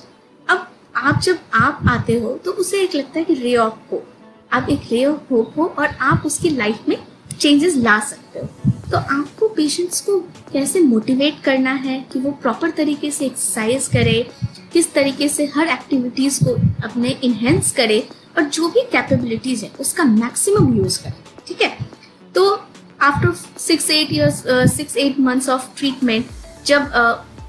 अब आप जब आप आते हो तो उसे एक लगता है कि रे ऑफ होप, आप एक रे ऑफ होप हो और आप उसकी लाइफ में चेंजेस ला सकते हो। तो आपको पेशेंट्स को कैसे मोटिवेट करना है कि वो प्रॉपर तरीके से एक्सरसाइज करे, किस तरीके से हर एक्टिविटीज़ को अपने इन्हेंस करे और जो भी कैपेबिलिटीज़ है उसका मैक्सिमम यूज़ करे। ठीक है, तो आफ्टर 6-8 मंथ्स ऑफ ट्रीटमेंट, जब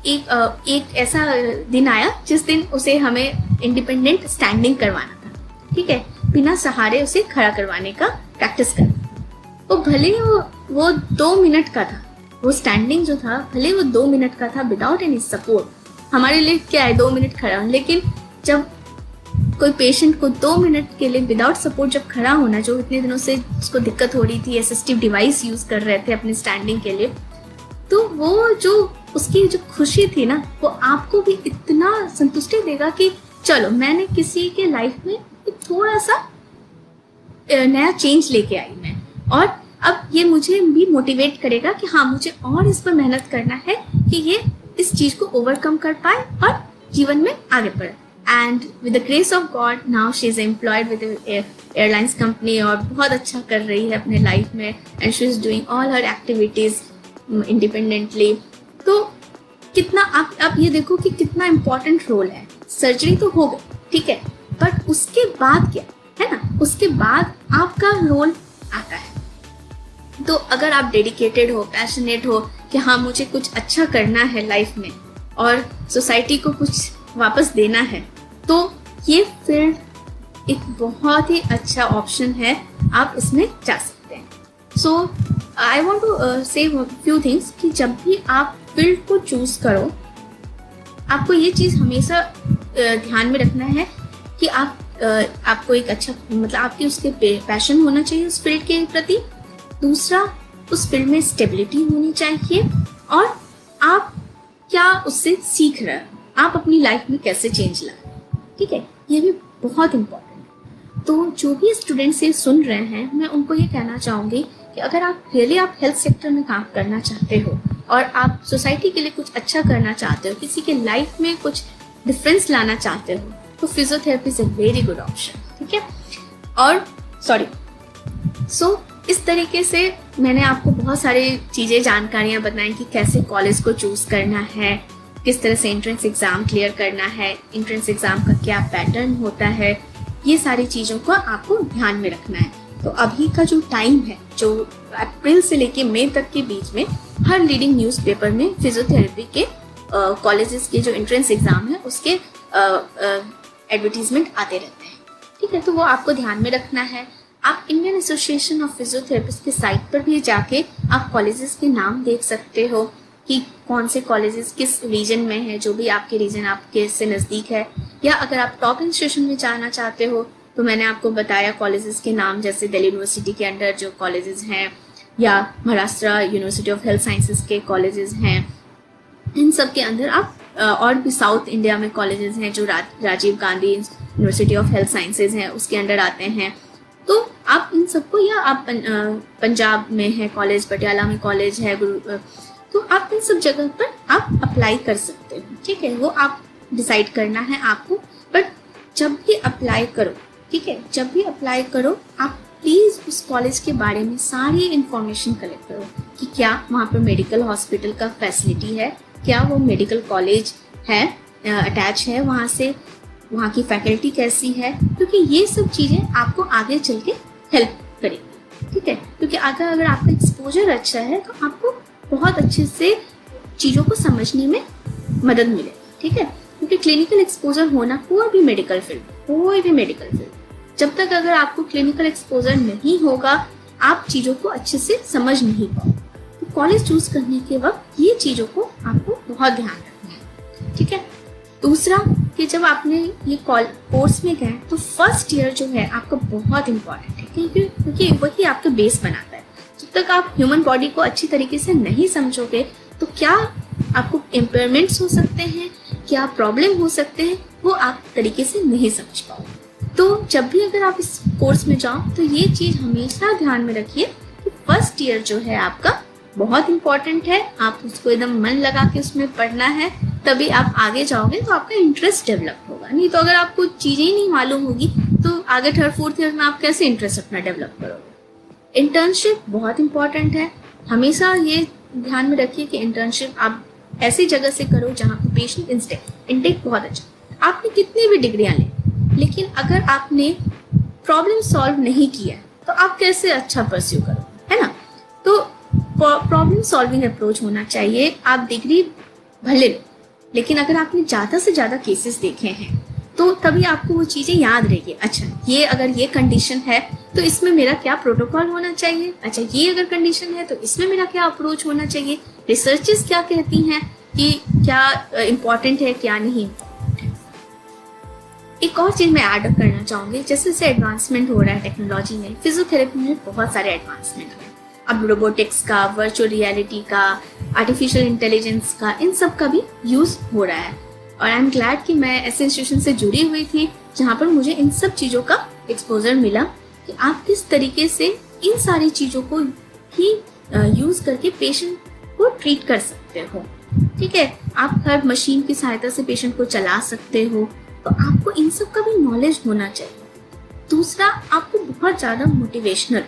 एक ऐसा दिन आया जिस दिन उसे हमें इंडिपेंडेंट स्टैंडिंग करवाना था, ठीक है, बिना सहारे उसे खड़ा करवाने का प्रैक्टिस करना। तो भले ही वो 2 मिनट का था, वो स्टैंडिंग जो था भले वो 2 मिनट का था विदाउट एनी सपोर्ट। हमारे लिए क्या है 2 मिनट खड़ा, लेकिन जब कोई पेशेंट को 2 मिनट के लिए विदाउट सपोर्ट जब खड़ा होना, जो इतने दिनों से उसको दिक्कत हो रही थी, असिस्टिव डिवाइस यूज कर रहे थे अपनी स्टैंडिंग के लिए, तो वो जो उसकी जो खुशी थी ना, वो आपको भी इतना संतुष्टि देगा कि चलो मैंने किसी के लाइफ में थोड़ा सा नया चेंज लेके आई मैं, और अब ये मुझे भी मोटिवेट करेगा कि हाँ मुझे और इस पर मेहनत करना है कि ये इस चीज को ओवरकम कर पाए और जीवन में आगे बढ़े। And with the grace of God now she is employed with airlines company और बहुत अच्छा कर रही है अपने लाइफ में, and she is doing all her activities independently. तो कितना आप ये देखो कि कितना इम्पोर्टेंट रोल है। सर्जरी तो हो गई, ठीक है, बट उसके बाद क्या है ना, उसके बाद आपका रोल आता है। तो अगर आप डेडिकेटेड हो, पैशनेट हो कि हाँ मुझे कुछ अच्छा करना है लाइफ में और सोसाइटी को कुछ वापस देना है, तो ये फील्ड एक बहुत ही अच्छा ऑप्शन है, आप इसमें जा सकते हैं। सो आई वॉन्ट टू से फ्यू थिंग्स कि जब भी आप फील्ड को चूज करो, आपको ये चीज़ हमेशा ध्यान में रखना है कि आपको एक अच्छा, मतलब आपकी उसके पैशन होना चाहिए उस फील्ड के प्रति। दूसरा, उस फील्ड में स्टेबिलिटी होनी चाहिए, और आप क्या उससे सीख रहे हो, आप अपनी लाइफ में कैसे चेंज लाए, ठीक है, ये भी बहुत इम्पोर्टेंट है। तो जो भी स्टूडेंट्स ये सुन रहे हैं, मैं उनको ये कहना चाहूँगी कि अगर आप रियली आप हेल्थ सेक्टर में काम करना चाहते हो और आप सोसाइटी के लिए कुछ अच्छा करना चाहते हो, किसी के लाइफ में कुछ डिफरेंस लाना चाहते हो, तो physiotherapy is a very good option, ठीक है। और सो इस तरीके से मैंने आपको बहुत सारी चीज़ें, जानकारियाँ बताई कि कैसे कॉलेज को चूज़ करना है, किस तरह से एंट्रेंस एग्ज़ाम क्लियर करना है, एंट्रेंस एग्ज़ाम का क्या पैटर्न होता है, ये सारी चीज़ों को आपको ध्यान में रखना है। तो अभी का जो टाइम है, जो अप्रैल से लेके मई तक के बीच में, हर लीडिंग न्यूज़पेपर में फिजियोथेरेपी के कॉलेजेस के जो एंट्रेंस एग्ज़ाम है उसके एडवर्टीजमेंट आते रहते हैं, ठीक है। तो वो आपको ध्यान में रखना है। आप इंडियन एसोसिएशन ऑफ फिजियोथेरेपिस्ट के साइट पर भी जाके आप कॉलेजेस के नाम देख सकते हो कि कौन से कॉलेजेस किस रीजन में है, जो भी आपके रीजन आपके से नज़दीक है। या अगर आप टॉप इंस्टीट्यूशन में जाना चाहते हो तो मैंने आपको बताया कॉलेजेस के नाम, जैसे दिल्ली यूनिवर्सिटी के अंडर जो कॉलेजेस हैं, या Maharashtra university of health sciences के कॉलेजेस हैं, इन सब के अंदर आप और भी साउथ इंडिया में कॉलेजेस हैं जो Rajiv Gandhi university of health sciences हैं उसके अंडर आते हैं। तो आप इन सबको, या आप पंजाब में है कॉलेज, पटियाला में कॉलेज है, तो आप इन सब जगह पर आप अप्लाई कर सकते हो, ठीक है। वो आप डिसाइड करना है आपको। बट जब भी अप्लाई करो, ठीक है, जब भी अप्लाई करो आप प्लीज उस कॉलेज के बारे में सारी इंफॉर्मेशन कलेक्ट करो कि क्या वहाँ पर मेडिकल हॉस्पिटल का फैसिलिटी है, क्या वो मेडिकल कॉलेज है अटैच है वहाँ से, वहाँ की फैकल्टी कैसी है, क्योंकि ये सब चीज़ें आपको आगे चल के हेल्प करेगी, ठीक है। क्योंकि अगर आपका एक्सपोजर अच्छा है तो आपको बहुत अच्छे से चीज़ों को समझने में मदद मिले, ठीक है। क्योंकि क्लिनिकल एक्सपोजर होना कोई भी मेडिकल फील्ड, जब तक अगर आपको क्लिनिकल एक्सपोजर नहीं होगा आप चीज़ों को अच्छे से समझ नहीं पाओ। तो कॉलेज चूज करने के वक्त ये चीज़ों को आपको बहुत ध्यान रखना है, ठीक है। दूसरा कि जब आपने ये कोर्स में गए तो फर्स्ट ईयर जो है आपका बहुत इंपॉर्टेंट है, क्योंकि वही आपका बेस बनाता है। जब तक आप ह्यूमन बॉडी को अच्छी तरीके से नहीं समझोगे तो क्या आपको इम्पेयरमेंट्स हो सकते हैं, क्या प्रॉब्लम हो सकते हैं, वो आप तरीके से नहीं समझ पाओगे। तो जब भी अगर आप इस कोर्स में जाओ तो ये चीज़ हमेशा ध्यान में रखिए कि फर्स्ट ईयर जो है आपका बहुत इंपॉर्टेंट है। आप उसको एकदम मन लगा के उसमें पढ़ना है, तभी आप आगे जाओगे तो आपका इंटरेस्ट डेवलप होगा। नहीं तो अगर आपको चीज़ें ही नहीं मालूम होगी तो आगे थर्ड फोर्थ ईयर में आप कैसे इंटरेस्ट अपना डेवलप करोगे। इंटर्नशिप बहुत इंपॉर्टेंट है, हमेशा ये ध्यान में रखिए कि इंटर्नशिप आप ऐसी जगह से करो जहाँ पे पेशेंट इंटेक बहुत अच्छा। आपने कितनी भी डिग्रियाँ लें, लेकिन अगर आपने प्रॉब्लम सॉल्व नहीं किया तो आप कैसे अच्छा परस्यू करो, है ना। तो प्रॉब्लम सॉल्विंग अप्रोच होना चाहिए। आप डिग्री भले लो, लेकिन अगर आपने ज़्यादा से ज़्यादा केसेस देखे हैं तो तभी आपको वो चीज़ें याद रहेगी। अच्छा, ये अगर ये कंडीशन है तो इसमें मेरा क्या प्रोटोकॉल होना चाहिए, अच्छा ये अगर कंडीशन है तो इसमें मेरा क्या अप्रोच होना चाहिए, रिसर्चेस क्या कहती हैं कि क्या इम्पॉर्टेंट है क्या नहीं। एक और चीज़ मैं ऐड करना चाहूँगी, जैसे जैसे एडवांसमेंट हो रहा है टेक्नोलॉजी में, फिजियोथेरेपी में बहुत सारे एडवांसमेंट हैं। अब रोबोटिक्स का, वर्चुअल रियलिटी का, आर्टिफिशियल इंटेलिजेंस का, इन सब का भी यूज़ हो रहा है। और आई एम ग्लैड कि मैं ऐसे इंस्टीट्यूशन से जुड़ी हुई थी जहाँ पर मुझे इन सब चीज़ों का एक्सपोजर मिला कि आप किस तरीके से इन सारी चीज़ों को ही यूज़ करके पेशेंट को ट्रीट कर सकते हो, ठीक है। आप हर मशीन की सहायता से पेशेंट को चला सकते हो, तो आपको इन सब का भी नॉलेज होना चाहिए। दूसरा, आपको बहुत ज़्यादा मोटिवेटेड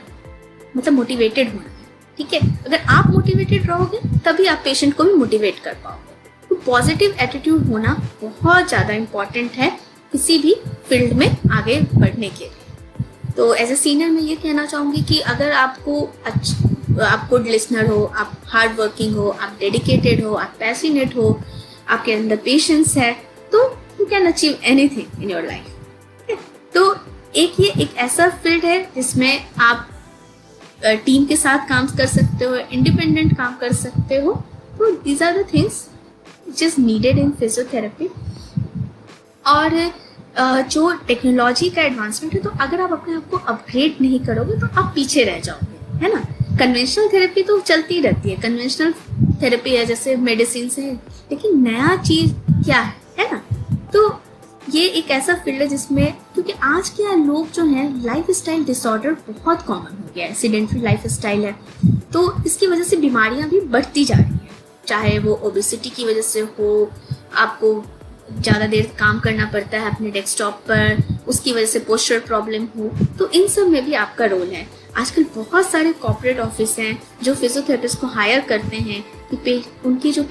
होना है, ठीक है। अगर आप मोटिवेटेड रहोगे तभी आप पेशेंट को भी मोटिवेट कर पाओगे। तो पॉजिटिव एटीट्यूड होना बहुत ज़्यादा इम्पॉर्टेंट है किसी भी फील्ड में आगे बढ़ने के लिए। तो एज ए सीनियर मैं ये कहना चाहूँगी कि अगर आप गुड लिसनर हो, आप हार्ड वर्किंग हो, आप डेडिकेटेड हो, आप पैशनेट हो, आपके अंदर पेशेंस है, तो you can achieve anything in your life. तो ये एक ऐसा फील्ड है जिसमें आप टीम के साथ काम कर सकते हो, इंडिपेंडेंट काम कर सकते हो। तो these are the things which is needed in physiotherapy. और जो टेक्नोलॉजी का एडवांसमेंट है, तो अगर आप अपने आप को अपग्रेड नहीं करोगे तो आप पीछे रह जाओगे, है ना। कन्वेंशनल थेरेपी तो चलती रहती है, कन्वेंशनल थेरेपी है जैसे मेडिसिन है, लेकिन नया चीज क्या है ना। तो ये एक ऐसा फील्ड है जिसमें, क्योंकि आज के लोग जो हैं लाइफ स्टाइल डिसऑर्डर बहुत कॉमन हो गया है, सेडेंटरी लाइफ स्टाइल है, तो इसकी वजह से बीमारियां भी बढ़ती जा रही हैं। चाहे वो ओबेसिटी की वजह से हो, आपको ज़्यादा देर काम करना पड़ता है अपने डेस्कटॉप पर, उसकी वजह से पोस्चर प्रॉब्लम हो, तो इन सब में भी आपका रोल है। आजकल बहुत सारे कॉर्पोरेट ऑफिस हैं जो फिजियोथेरेपिस्ट को हायर करते हैं कि उनके जो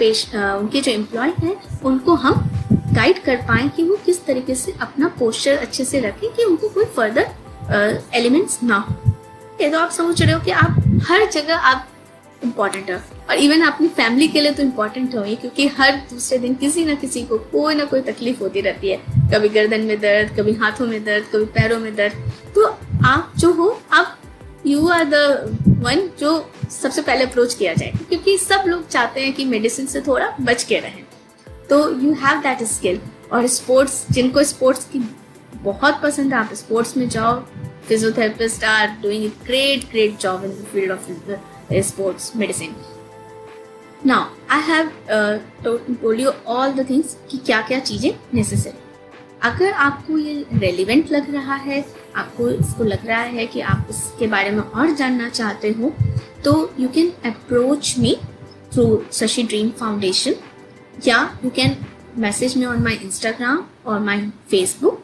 एम्प्लॉय हैं उनको हम गाइड कर पाएँ कि वो किस तरीके से अपना पोस्चर अच्छे से रखें कि उनको कोई फर्दर एलिमेंट्स ना हो। ये तो आप समझ रहे हो कि आप हर जगह आप इम्पॉर्टेंट हो, और इवन अपनी फैमिली के लिए तो इम्पॉर्टेंट हो ही, क्योंकि हर दूसरे दिन किसी ना किसी को कोई ना कोई तकलीफ होती रहती है, कभी गर्दन में दर्द, कभी हाथों में दर्द, कभी पैरों में दर्द। तो आप जो हो, आप यू आर द वन जो सबसे पहले अप्रोच किया जाए, क्योंकि सब लोग चाहते हैं कि मेडिसिन से थोड़ा बच के रहें। तो यू हैव दैट स्किल। और स्पोर्ट्स, जिनको स्पोर्ट्स की बहुत पसंद है, आप स्पोर्ट्स में जाओ। Physiotherapist are doing a great job in the field of sports medicine. Now I have told you all the things कि क्या क्या चीज़ें नेसेसरी। अगर आपको ये रेलिवेंट लग रहा है, आपको इसको लग रहा है कि आप इसके बारे में और जानना चाहते हो, तो you can approach me through Shashi Dream Foundation, या you can message me on my Instagram और माई फेसबुक।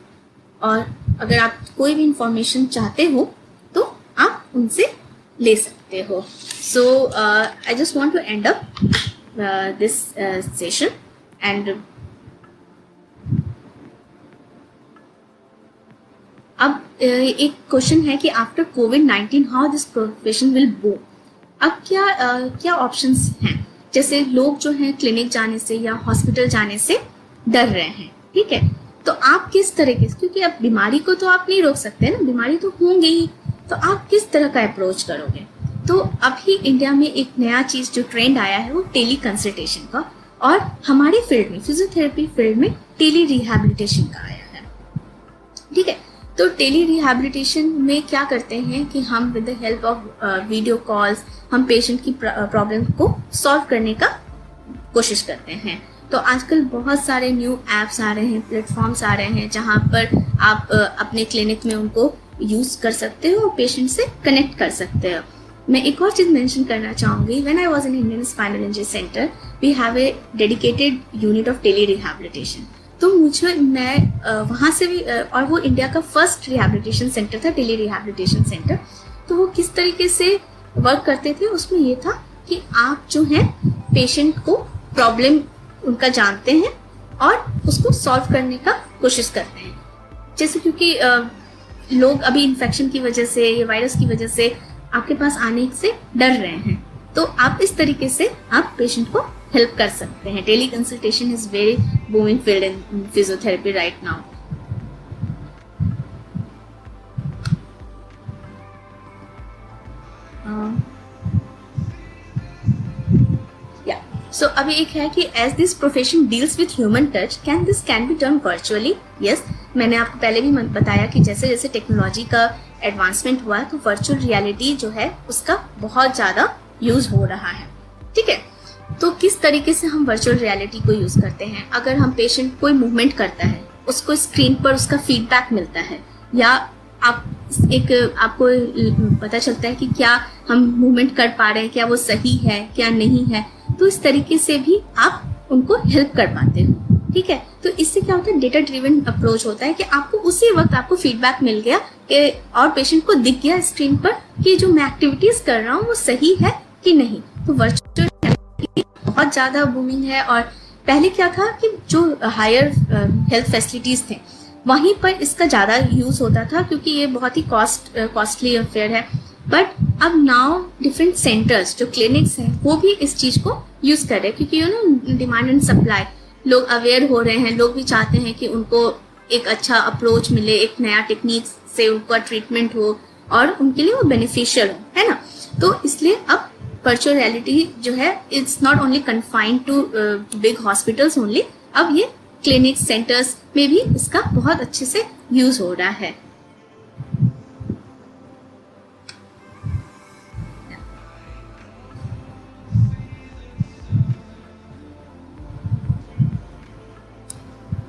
और अगर आप कोई भी इंफॉर्मेशन चाहते हो तो आप उनसे ले सकते हो। So I just want to end up this session and अब एक क्वेश्चन है कि आफ्टर कोविड-19 how this profession will boom. अब क्या ऑप्शंस हैं? जैसे लोग जो हैं क्लिनिक जाने से या हॉस्पिटल जाने से डर रहे हैं, ठीक है, तो आप किस तरीके से, क्योंकि अब बीमारी को तो आप नहीं रोक सकते ना, बीमारी तो होंगी ही, तो आप किस तरह का अप्रोच करोगे? तो अभी इंडिया में एक नया चीज जो ट्रेंड आया है वो टेली कंसल्टेशन का, और हमारे फील्ड में, फिजियोथेरेपी फील्ड में टेली रिहैबिलिटेशन का आया है, ठीक है। तो टेली रिहैबिलिटेशन में क्या करते हैं कि हम with the help of video calls हम पेशेंट की प्रॉब्लम को सॉल्व करने का कोशिश करते हैं। तो आजकल बहुत सारे न्यू ऐप्स आ रहे हैं, प्लेटफॉर्म्स आ रहे हैं, जहाँ पर आप अपने क्लिनिक में उनको यूज कर सकते हो और पेशेंट से कनेक्ट कर सकते हो। मैं एक और चीज मेंशन करना चाहूंगी, when I was in Indian spinal injury centre we have a dedicated unit of tele rehabilitation. तो मैं वहाँ से भी, और वो इंडिया का फर्स्ट रिहैबिलिटेशन सेंटर था, टेली रिहैबिलिटेशन सेंटर। तो वो किस तरीके से वर्क करते थे, उसमें ये था कि आप जो है पेशेंट को प्रॉब्लम उनका जानते हैं और उसको सॉल्व करने का कोशिश करते हैं। जैसे क्योंकि लोग अभी इन्फेक्शन की वजह से या वायरस की वजह से आपके पास आने से डर रहे हैं, तो आप इस तरीके से आप पेशेंट को हेल्प कर सकते हैं। Tele consultation is very booming field in physiotherapy right now. So अभी एक है कि as this profession deals with human touch can be done virtually. Yes, मैंने आपको पहले भी बताया कि जैसे जैसे टेक्नोलॉजी का एडवांसमेंट हुआ तो वर्चुअल रियलिटी जो है उसका बहुत ज़्यादा यूज हो रहा है, ठीक है। तो किस तरीके से हम वर्चुअल रियलिटी को यूज करते हैं? अगर हम पेशेंट कोई मूवमेंट करता है, उसको स्क्रीन पर उसका फीडबैक मिलता है, या आपको पता चलता है कि क्या हम मूवमेंट कर पा रहे हैं, क्या वो सही है क्या नहीं है, तो इस तरीके से भी आप उनको हेल्प कर पाते हो, ठीक है। तो इससे क्या होता है, डेटा ड्रिवन अप्रोच होता है कि आपको उसी वक्त आपको फीडबैक मिल गया कि और पेशेंट को दिख गया स्क्रीन पर कि जो मैं एक्टिविटीज कर रहा हूँ वो सही है कि नहीं। तो वर्चुअल बहुत ज्यादा बूमिंग है। और पहले क्या था कि जो हायर हेल्थ फैसिलिटीज थे वहीं पर इसका ज्यादा यूज होता था, क्योंकि ये बहुत ही कॉस्टली अफेयर है। बट अब नाउ डिफरेंट सेंटर्स जो क्लिनिक्स हैं वो भी इस चीज को यूज कर रहे हैं, क्योंकि you know demand and supply, लोग अवेयर हो रहे हैं, लोग भी चाहते हैं कि उनको एक अच्छा अप्रोच मिले, एक नया टेक्निक से उनका ट्रीटमेंट हो और उनके लिए वो बेनिफिशियल हो, है ना। तो इसलिए अब वर्चुअल रियलिटी जो है it's not only confined to big hospitals only, अब ये क्लिनिक सेंटर्स में भी इसका बहुत अच्छे से यूज हो रहा है।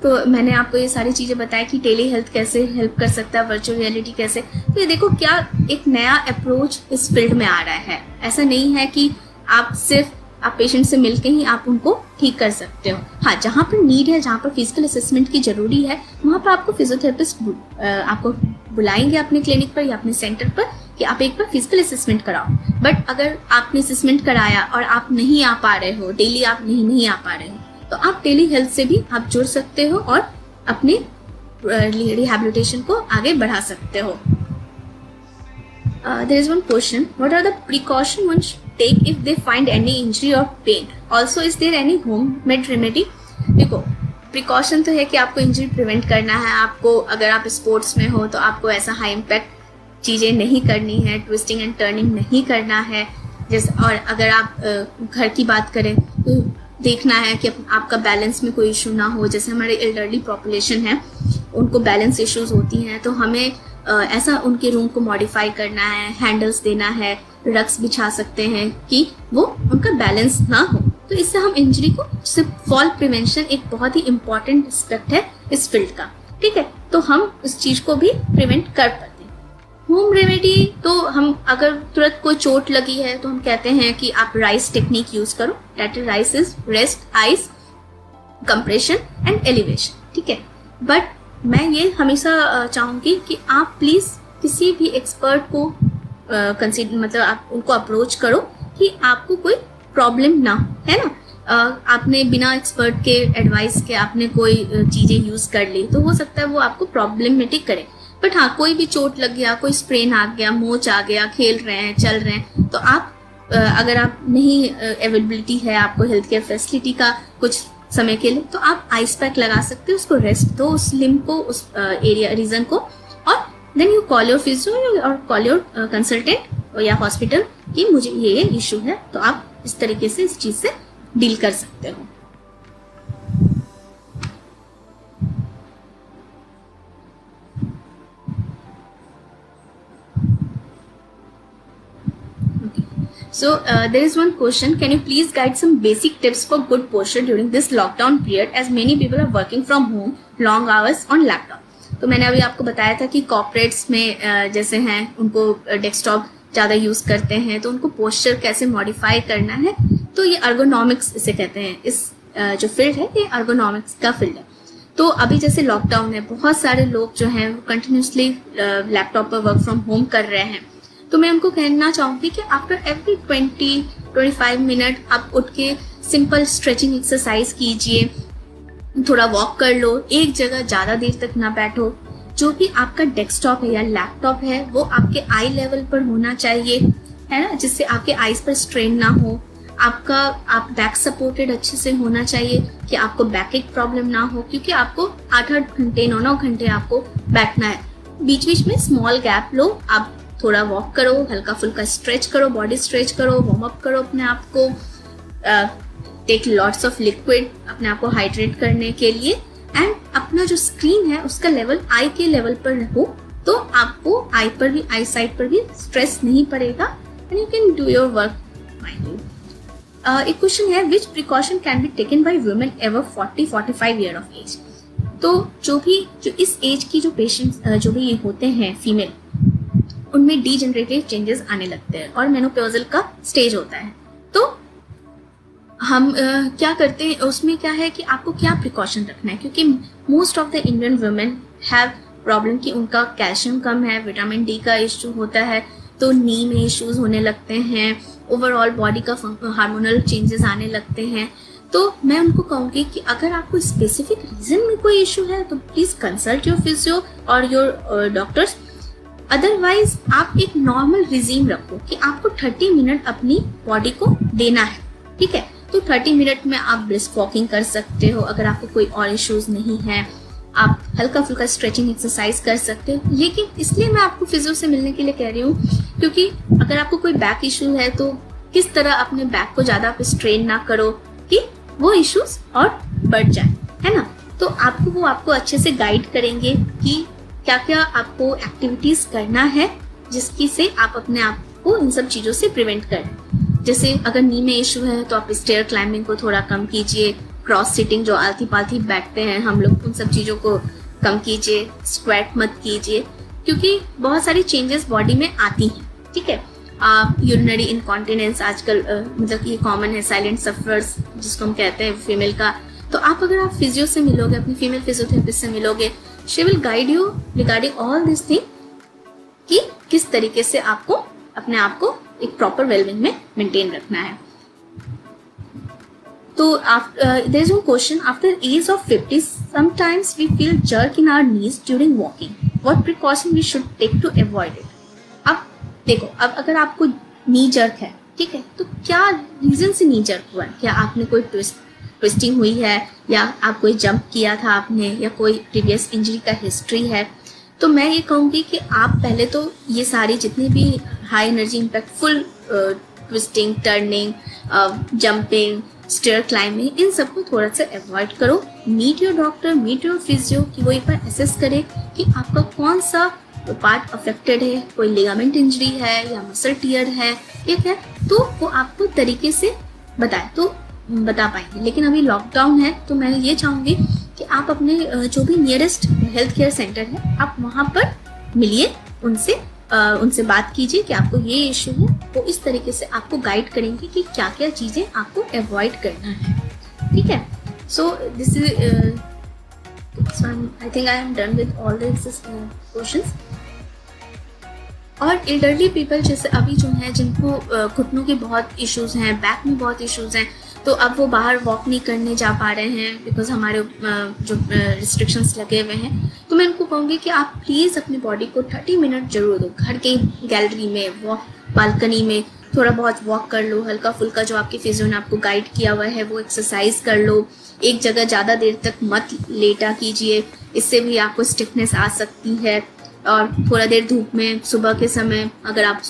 तो मैंने आपको ये सारी चीजें बताई कि टेली हेल्थ कैसे हेल्प कर सकता है, वर्चुअल रियलिटी कैसे। तो ये देखो क्या एक नया अप्रोच इस फील्ड में आ रहा है। ऐसा नहीं है कि आप सिर्फ आप पेशेंट से मिलके ही आप उनको ठीक कर सकते हो। हाँ, जहाँ पर नीड है, जहाँ पर फिजिकल असेसमेंट की जरूरी है, वहाँ पर आपको फिजियोथेरेपिस्ट आपको बुलाएंगे अपने क्लिनिक पर या अपने सेंटर पर कि आप एक बार फिजिकल असेसमेंट कराओ। बट अगर आपने असेसमेंट कराया और आप नहीं आ पा रहे हो, डेली आप नहीं आ पा रहे हो, तो आप टेली हेल्थ से भी आप जुड़ सकते हो और अपने रिहैबिलिटेशन को आगे बढ़ा सकते हो। There is one question. What are the precautions one should take if they find any injury or pain? Also, is there any home-made remedy? देखो, प्रिकॉशन तो है कि आपको इंजरी प्रिवेंट करना है। आपको अगर आप स्पोर्ट्स में हो तो आपको ऐसा हाई इम्पैक्ट चीज़ें नहीं करनी है, ट्विस्टिंग एंड टर्निंग नहीं करना है। जैसे और अगर आप घर की बात करें तो देखना है कि आपका बैलेंस में कोई इशू ना हो। जैसे हमारे एल्डरली पॉपुलेशन है, उनको बैलेंस इश्यूज होती हैं, तो हमें ऐसा उनके रूम को मॉडिफाई करना है, हैंडल्स देना है, रक्स बिछा सकते हैं कि वो उनका बैलेंस ना हो। तो इससे हम इंजरी को, सिर्फ फॉल प्रिवेंशन एक बहुत ही इम्पॉर्टेंट एस्पेक्ट है इस फील्ड का। ठीक है, तो हम उस चीज को भी प्रिवेंट कर पाते हैं। होम रेमेडी तो हम अगर तुरंत कोई चोट लगी है तो हम कहते हैं कि आप राइस टेक्निक यूज करो, that is rice is rest, ice, compression and elevation, ठीक है। बट मैं ये हमेशा चाहूंगी कि आप प्लीज किसी भी एक्सपर्ट को कंसीडर, मतलब आप उनको अप्रोच करो कि आपको कोई प्रॉब्लम ना हो, है ना। आपने बिना एक्सपर्ट के एडवाइस के आपने कोई चीजें यूज कर ली तो हो सकता है वो आपको प्रॉब्लमेटिक करे। बट हाँ, कोई भी चोट लग गया, कोई स्प्रेन आ गया, मोच आ गया, खेल रहे हैं, चल रहे हैं, तो आप अगर आप नहीं अवेलेबिलिटी है आपको हेल्थ केयर फैसिलिटी का कुछ समय के लिए, तो आप आइस पैक लगा सकते हो, उसको रेस्ट दो, उस लिम्ब को, उस एरिया रीजन को, और then you call your physio और कॉल योर कंसल्टेंट या हॉस्पिटल कि मुझे ये इशू है, तो आप इस तरीके से इस चीज से डील कर सकते हो। So there is one question, can you please guide some basic tips for good posture during this lockdown period as many people are working from home long hours on laptop? तो मैंने अभी आपको बताया था कि कॉर्पोरेट्स में जैसे हैं उनको डेस्कटॉप ज़्यादा यूज़ करते हैं, तो उनको पोस्चर कैसे मॉडिफाई करना है, तो ये अर्गोनॉमिक्स इसे कहते हैं। इस जो फील्ड है ये अर्गोनॉमिक्स का फील्ड है। तो अभी जैसे लॉकडाउन है, बहुत सारे लोग जो हैं वो कंटिन्यूसली लैपटॉप पर वर्क फ्रॉम होम कर रहे हैं, तो मैं उनको कहना चाहूँगी कि आफ्टर एवरी 20-25 मिनट आप उठ के सिंपल स्ट्रेचिंग एक्सरसाइज कीजिए, थोड़ा वॉक कर लो, एक जगह ज़्यादा देर तक ना बैठो। जो भी आपका डेस्कटॉप है या लैपटॉप है वो आपके आई लेवल पर होना चाहिए, है ना, जिससे आपके आईज पर स्ट्रेन ना हो। आप बैक सपोर्टेड अच्छे से होना चाहिए कि आपको बैक एक प्रॉब्लम ना हो, क्योंकि आपको 8-8 घंटे 9-9 घंटे आपको बैठना है। बीच बीच में स्मॉल गैप लो, आप थोड़ा वॉक करो, हल्का फुल्का स्ट्रेच करो, बॉडी स्ट्रेच करो, वार्म अप करो अपने आप को, टेक लॉट्स ऑफ लिक्विड अपने आप को हाइड्रेट करने के लिए, एंड अपना जो स्क्रीन है उसका लेवल आई के लेवल पर रखो, तो आपको आई पर भी, आई साइड पर भी स्ट्रेस नहीं पड़ेगा, and you can do your work mindly. एक क्वेश्चन है, which precaution can be taken by women ever 40-45 year of age? तो जो इस एज की जो पेशेंट्स जो भी होते हैं फीमेल, उनमें डीजेनरेटिव चेंजेस आने लगते हैं और मेनोपॉजल का स्टेज होता है। तो हम क्या करते हैं, उसमें क्या है कि आपको क्या प्रिकॉशन रखना है, क्योंकि most of the Indian women have problem कि उनका कैल्शियम कम है, विटामिन डी का इशू होता है, तो नी में इश्यूज होने लगते हैं, ओवरऑल बॉडी का हार्मोनल चेंजेस आने लगते हैं। तो मैं उनको कहूँगी कि अगर आपको स्पेसिफिक रीजन में कोई इशू है तो प्लीज कंसल्ट योर फिजियो और योर डॉक्टर्स। अदरवाइज आप एक नॉर्मल रिजीम रखो कि आपको 30 मिनट अपनी बॉडी को देना है, ठीक है। तो 30 मिनट में आप ब्रिस्क वॉकिंग कर सकते हो, अगर आपको कोई और इश्यूज नहीं है आप हल्का फुल्का स्ट्रेचिंग एक्सरसाइज कर सकते हो। लेकिन इसलिए मैं आपको फिजियो से मिलने के लिए कह रही हूँ क्योंकि अगर आपको कोई बैक इशू है तो किस तरह अपने बैक को ज्यादा स्ट्रेन ना करो कि वो इश्यूज और बढ़ जाए, है ना। तो वो आपको अच्छे से गाइड करेंगे कि क्या क्या आपको एक्टिविटीज करना है जिसकी से आप अपने आप को इन सब चीजों से प्रिवेंट करें। जैसे अगर नी में इशू है तो आप स्टेयर क्लाइंबिंग को थोड़ा कम कीजिए, क्रॉस सिटिंग जो आलती पालती बैठते हैं हम लोग, उन सब चीजों को कम कीजिए, स्क्वैट मत कीजिए, क्योंकि बहुत सारी चेंजेस बॉडी में आती हैं, ठीक है। यूरिनरी इनकॉन्टिनेंस आजकल मतलब ये कॉमन है, साइलेंट सफरर्स जिसको हम कहते हैं फीमेल का। तो अगर आप फिजियो से मिलोगे, अपनी फीमेल फिजियोथेरेपिस्ट से मिलोगे, she will guide you regarding all this thing कि किस तरीके से आपको अपने आप को एक प्रॉपर वेलबींग में मेंटेन रखना है। तो there is one question, after age of 50 sometimes we feel jerk in our knees during walking, what precaution we should take to avoid it? अब देखो, अब अगर आपको नी जर्क है, ठीक है, तो क्या रीजन से नी जर्क हुआ है? क्या आपने कोई ट्विस्टिंग हुई है, या आप कोई जंप किया था आपने, या कोई प्रीवियस इंजरी का हिस्ट्री है? तो मैं ये कहूँगी कि आप पहले तो ये सारी जितनी भी high energy impactful twisting, turning, jumping, stair climbing, इन सबको थोड़ा सा अवॉइड करो। Meet your doctor, meet your physio कि वो एक बार असेस करे कि आपका कौन सा पार्ट अफेक्टेड है, कोई लिगामेंट इंजरी है या मसल टियर है, ठीक है, तो वो आपको तरीके से बता पाएंगे। लेकिन अभी लॉकडाउन है तो मैं ये चाहूँगी कि आप अपने जो भी नियरेस्ट हेल्थ केयर सेंटर है आप वहाँ पर मिलिए, उनसे बात कीजिए कि आपको ये इशू है, वो इस तरीके से आपको गाइड करेंगे कि क्या क्या चीज़ें आपको अवॉइड करना है, ठीक है। So this is I think I am done with all this questions. और एल्डरली पीपल जैसे अभी जो है जिनको घुटनों के बहुत इश्यूज हैं, बैक में बहुत इश्यूज हैं, तो अब वो बाहर वॉक नहीं करने जा पा रहे हैं बिकॉज हमारे जो रिस्ट्रिक्शंस लगे हुए हैं, तो मैं उनको कहूँगी कि आप प्लीज़ अपनी बॉडी को 30 मिनट जरूर दो। घर के गैलरी में, वॉक, बालकनी में थोड़ा बहुत वॉक कर लो, हल्का फुल्का जो आपके फिजियो ने आपको गाइड किया हुआ है वो एक्सरसाइज कर लो। एक जगह ज़्यादा देर तक मत लेटा कीजिए, इससे भी आपको स्टिफनेस आ सकती है। और थोड़ा देर धूप में सुबह के समय, अगर आप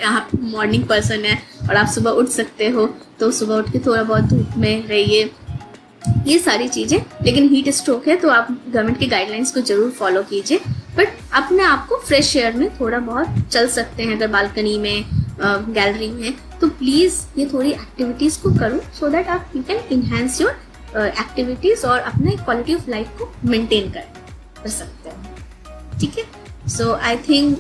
आप मॉर्निंग पर्सन है और आप सुबह उठ सकते हो तो सुबह उठ के थोड़ा बहुत धूप में रहिए, ये सारी चीज़ें। लेकिन हीट स्ट्रोक है तो आप गवर्नमेंट की गाइडलाइंस को जरूर फॉलो कीजिए, बट अपने आप को फ्रेश एयर में थोड़ा बहुत चल सकते हैं अगर बालकनी में, गैलरी में, तो प्लीज़ ये थोड़ी एक्टिविटीज़ को करो सो दैट आप you can enhance your activities और अपने क्वालिटी ऑफ लाइफ को मेंटेन कर सकते हैं, ठीक है। सो आई थिंक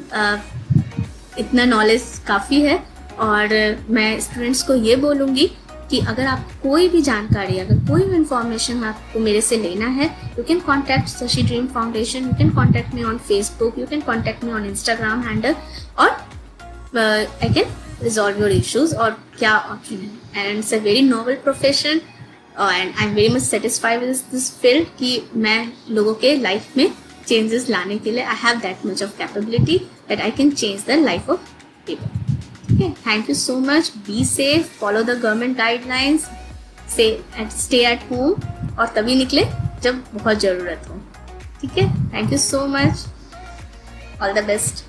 इतना नॉलेज काफ़ी है। और मैं स्टूडेंट्स को ये बोलूँगी कि अगर आपको कोई भी जानकारी, अगर कोई भी इंफॉर्मेशन आपको मेरे से लेना है, you can contact Shashi Dream Foundation, you can contact me on Facebook, you can contact me on Instagram handle, और I can resolve your issues. और क्या ऑप्शन है, and it's a very noble profession and I am very much satisfied with this field कि मैं लोगों के life में changes लाने के लिए I have that much of capability that I can change the life of people, ठीक है। Thank you so much, be safe, follow the government guidelines, stay at home, और तभी निकले जब बहुत ज़रूरत हो, ठीक है। Thank you so much, all the best.